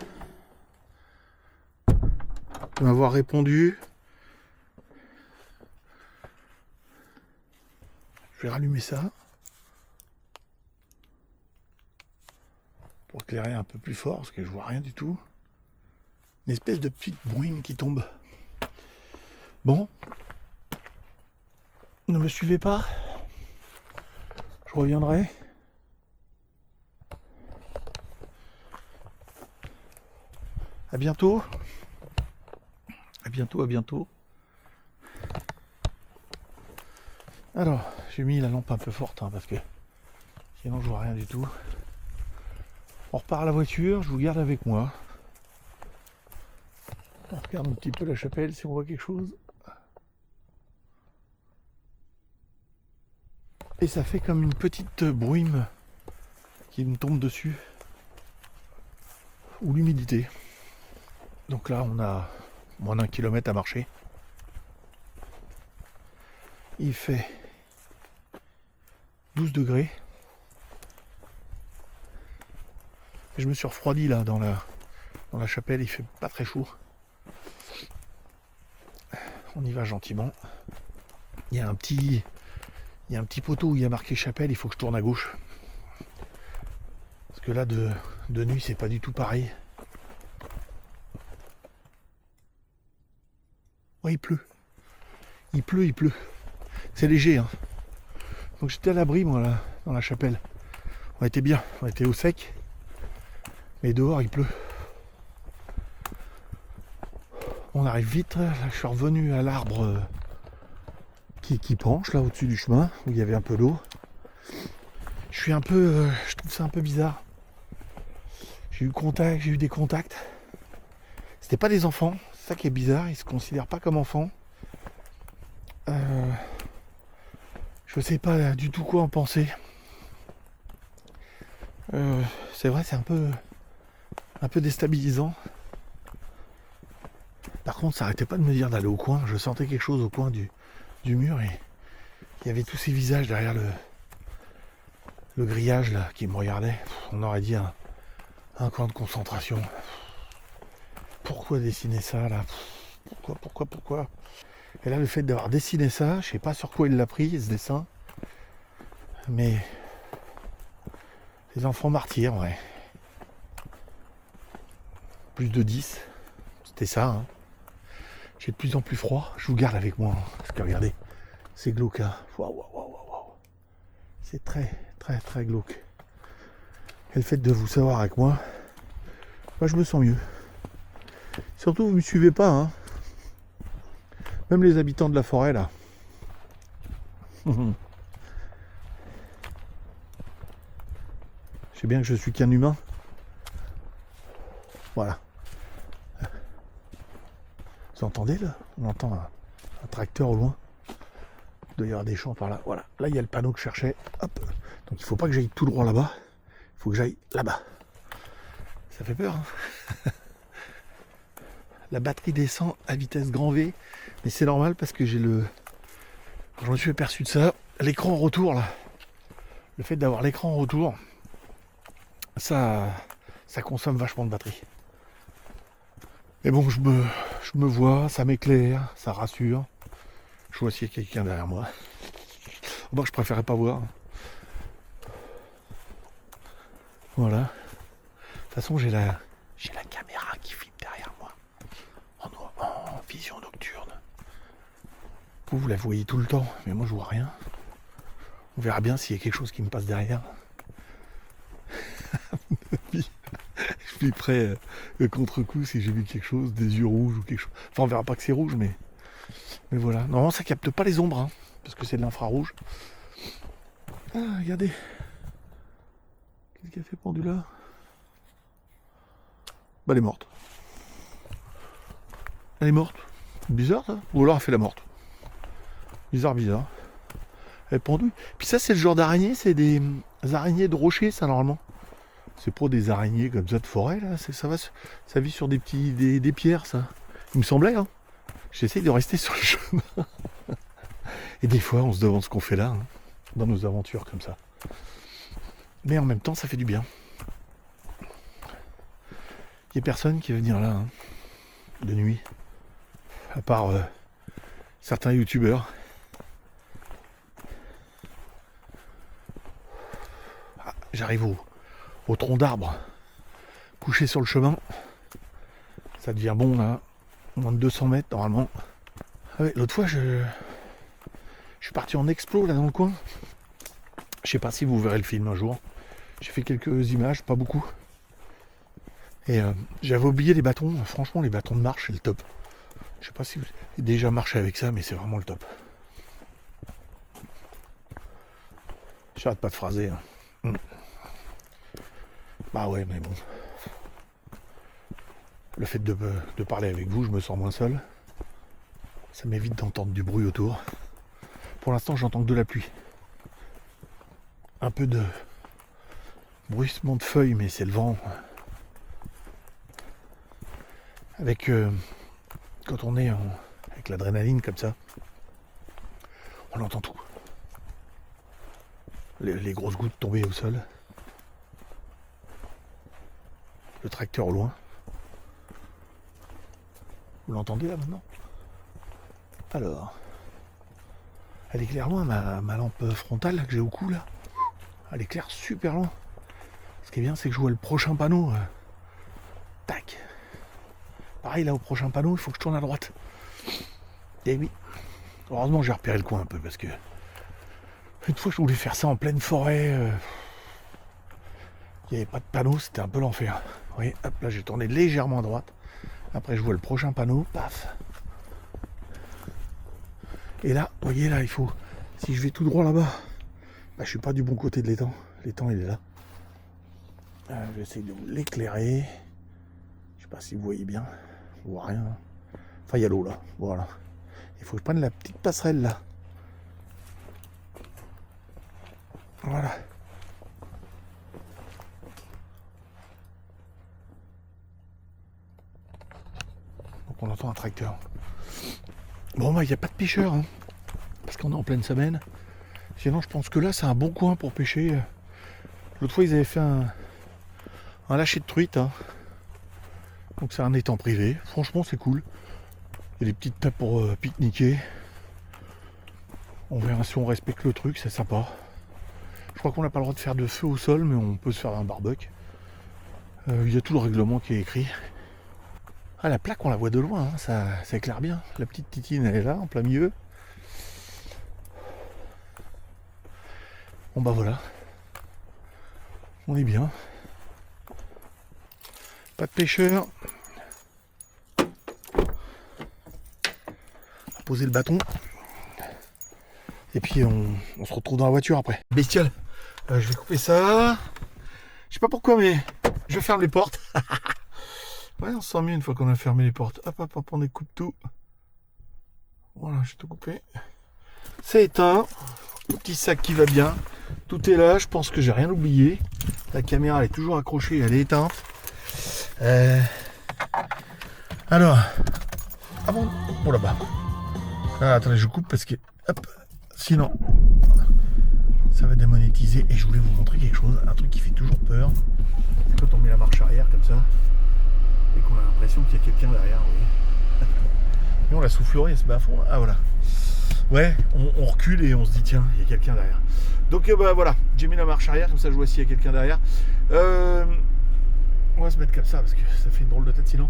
Speaker 1: de m'avoir répondu. Je vais rallumer ça pour éclairer un peu plus fort parce que je vois rien du tout. Une espèce de petite bruine qui tombe. Bon, ne me suivez pas. Je reviendrai. À bientôt. À bientôt, à bientôt. Alors, j'ai mis la lampe un peu forte parce que sinon je vois rien du tout. On repart à la voiture, je vous garde avec moi. On regarde un petit peu la chapelle si on voit quelque chose. Et ça fait comme une petite brume qui me tombe dessus. Ou l'humidité. Donc là on a moins d'1 kilomètre à marcher. Il fait 12 degrés. Et je me suis refroidi là dans la chapelle, il fait pas très chaud. On y va gentiment. Il y a un petit poteau où il y a marqué chapelle, il faut que je tourne à gauche. Parce que là de nuit c'est pas du tout pareil. Ouais, il pleut. Il pleut. C'est léger, hein. Donc j'étais à l'abri moi là, dans la chapelle. On était bien, on était au sec. Mais dehors il pleut. On arrive vite, là je suis revenu à l'arbre qui penche là au-dessus du chemin où il y avait un peu d'eau. Je trouve ça un peu bizarre. J'ai eu des contacts. C'était pas des enfants, c'est ça qui est bizarre, ils se considèrent pas comme enfants. Je sais pas du tout quoi en penser. C'est vrai, c'est un peu déstabilisant. Par contre, ça arrêtait pas de me dire d'aller au coin. Je sentais quelque chose au coin du mur et il y avait tous ces visages derrière le grillage là qui me regardaient. On aurait dit un camp de concentration. Pourquoi dessiner ça là? Pourquoi? Et là, le fait d'avoir dessiné ça, je sais pas sur quoi il l'a pris ce dessin, mais les enfants martyrs, ouais. Plus de 10, c'était ça, hein. J'ai de plus en plus froid, je vous garde avec moi, hein, parce que regardez, c'est glauque, hein. Waouh. C'est très glauque. Et le fait de vous savoir avec moi, je me sens mieux. Surtout, vous ne me suivez pas, hein. Même les habitants de la forêt, là. Je sais bien que je suis qu'un humain. Voilà. Vous entendez là? On entend un tracteur au loin. Il doit y avoir des champs par là. Voilà. Là, il y a le panneau que je cherchais. Hop. Donc, il ne faut pas que j'aille tout droit là-bas. Il faut que j'aille là-bas. Ça fait peur, hein. La batterie descend à vitesse grand V. Mais c'est normal parce que je me suis aperçu de ça. L'écran en retour, là. Le fait d'avoir l'écran en retour, ça consomme vachement de batterie. Mais bon, je me vois, ça m'éclaire, ça rassure. Je vois s'il y a quelqu'un derrière moi. Bon, je préférais pas voir. Voilà. De toute façon, j'ai la caméra qui filme derrière moi. En vision nocturne. Vous la voyez tout le temps, mais moi je vois rien. On verra bien s'il y a quelque chose qui me passe derrière. Je suis prêt contre-coup si j'ai vu quelque chose, des yeux rouges ou quelque chose. Enfin, on verra pas que c'est rouge, mais voilà. Non, ça capte pas les ombres, hein, parce que c'est de l'infrarouge. Ah, regardez. Qu'est-ce qu'elle fait pendue là? Bah, elle est morte. Elle est morte. Bizarre ça. Ou alors elle fait la morte. Bizarre. Elle est pendue. Puis ça c'est le genre d'araignée, c'est des araignées de rocher ça normalement. C'est pas des araignées comme ça de forêt là. Ça vit sur des pierres ça. Il me semblait hein. J'essaye de rester sur le chemin. Et des fois on se demande ce qu'on fait là, hein, dans nos aventures comme ça. Mais en même temps ça fait du bien. Il n'y a personne qui va venir là hein, de nuit. À part certains youtubeurs. Ah, j'arrive au tronc d'arbre. Couché sur le chemin. Ça devient bon là. Moins de 200 mètres normalement. Ah ouais, l'autre fois je suis parti en explo là dans le coin. Je sais pas si vous verrez le film un jour. J'ai fait quelques images, pas beaucoup. Et j'avais oublié les bâtons. Franchement les bâtons de marche c'est le top. Je sais pas si vous avez déjà marché avec ça mais c'est vraiment le top. J'arrête pas de phraser. Hein. Bah ouais mais bon. Le fait de parler avec vous, je me sens moins seul. Ça m'évite d'entendre du bruit autour. Pour l'instant, j'entends que de la pluie. Un peu de bruissement de feuilles, mais c'est le vent. Avec quand on est avec l'adrénaline comme ça, on entend tout. Les grosses gouttes tombées au sol. Le tracteur au loin. Vous l'entendez là maintenant? Alors, elle éclaire loin ma lampe frontale là, que j'ai au cou là. Elle éclaire super loin. Ce qui est bien c'est que je vois le prochain panneau. Tac. Pareil là au prochain panneau il faut que je tourne à droite. Et oui. Heureusement j'ai repéré le coin un peu parce que une fois je voulais faire ça en pleine forêt. Il n'y avait pas de panneau, c'était un peu l'enfer. Vous voyez, hop là j'ai tourné légèrement à droite. Après je vois le prochain panneau, paf. Et là, vous voyez là, il faut. Si je vais tout droit là-bas, bah, je suis pas du bon côté de l'étang. L'étang il est là. Je vais essayer de vous l'éclairer. Je sais pas si vous voyez bien. On voit rien. Enfin il y a l'eau là. Voilà. Il faut que je prenne la petite passerelle là. Voilà. On entend un tracteur. Bon bah il n'y a pas de pêcheurs hein, parce qu'on est en pleine semaine. Sinon je pense que là c'est un bon coin pour pêcher. L'autre fois ils avaient fait un lâcher de truite hein. Donc c'est un étang privé. Franchement c'est cool. Il y a des petites tables pour pique-niquer. On verra si on respecte le truc, c'est sympa. Je crois qu'on n'a pas le droit de faire de feu au sol mais on peut se faire un barbecue. Il y a tout le règlement qui est écrit. Ah la plaque on la voit de loin, hein, ça éclaire bien. La petite titine elle est là en plein milieu. Bon bah voilà. On est bien. Pas de pêcheurs. On va poser le bâton. Et puis on se retrouve dans la voiture après. Bestiole. Je vais couper ça. Je sais pas pourquoi mais je ferme les portes. Ouais, on se sent mieux une fois qu'on a fermé les portes. Hop, on découpe tout. Voilà, j'ai tout coupé. C'est éteint. Le petit sac qui va bien. Tout est là, je pense que j'ai rien oublié. La caméra elle est toujours accrochée, elle est éteinte. Alors. Ah bon? Oh là-bas. Ah, attendez, je coupe parce que. Hop. Sinon. Ça va démonétiser. Et je voulais vous montrer quelque chose. Un truc qui fait toujours peur. C'est quand on met la marche arrière comme ça. Et qu'on a l'impression qu'il y a quelqu'un derrière, vous voyez. Et on la soufflerie, elle se met à fond. Ah voilà. Ouais, on recule et on se dit tiens, il y a quelqu'un derrière. Donc bah voilà, j'ai mis la marche arrière, comme ça je vois s'il y a quelqu'un derrière. On va se mettre comme ça parce que ça fait une drôle de tête sinon.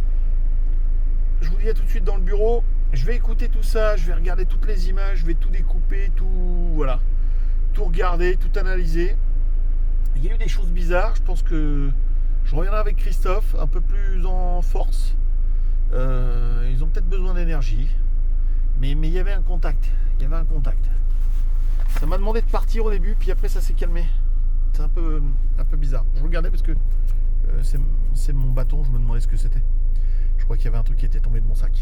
Speaker 1: Je vous dis à tout de suite dans le bureau. Je vais écouter tout ça, je vais regarder toutes les images, je vais tout découper, tout. Voilà. Tout regarder, tout analyser. Il y a eu des choses bizarres, je pense que. Je reviendrai avec Christophe, un peu plus en force. Ils ont peut-être besoin d'énergie. Mais il y avait un contact. Ça m'a demandé de partir au début, puis après ça s'est calmé. C'est un peu bizarre. Je regardais parce que c'est mon bâton, je me demandais ce que c'était. Je crois qu'il y avait un truc qui était tombé de mon sac.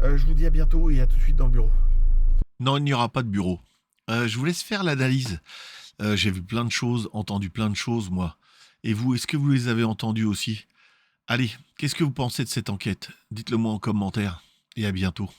Speaker 1: Je vous dis à bientôt et à tout de suite dans le bureau.
Speaker 4: Non, il n'y aura pas de bureau. Je vous laisse faire l'analyse. J'ai vu plein de choses, entendu plein de choses, moi. Et vous, est-ce que vous les avez entendues aussi? Allez, qu'est-ce que vous pensez de cette enquête? Dites-le moi en commentaire. Et à bientôt.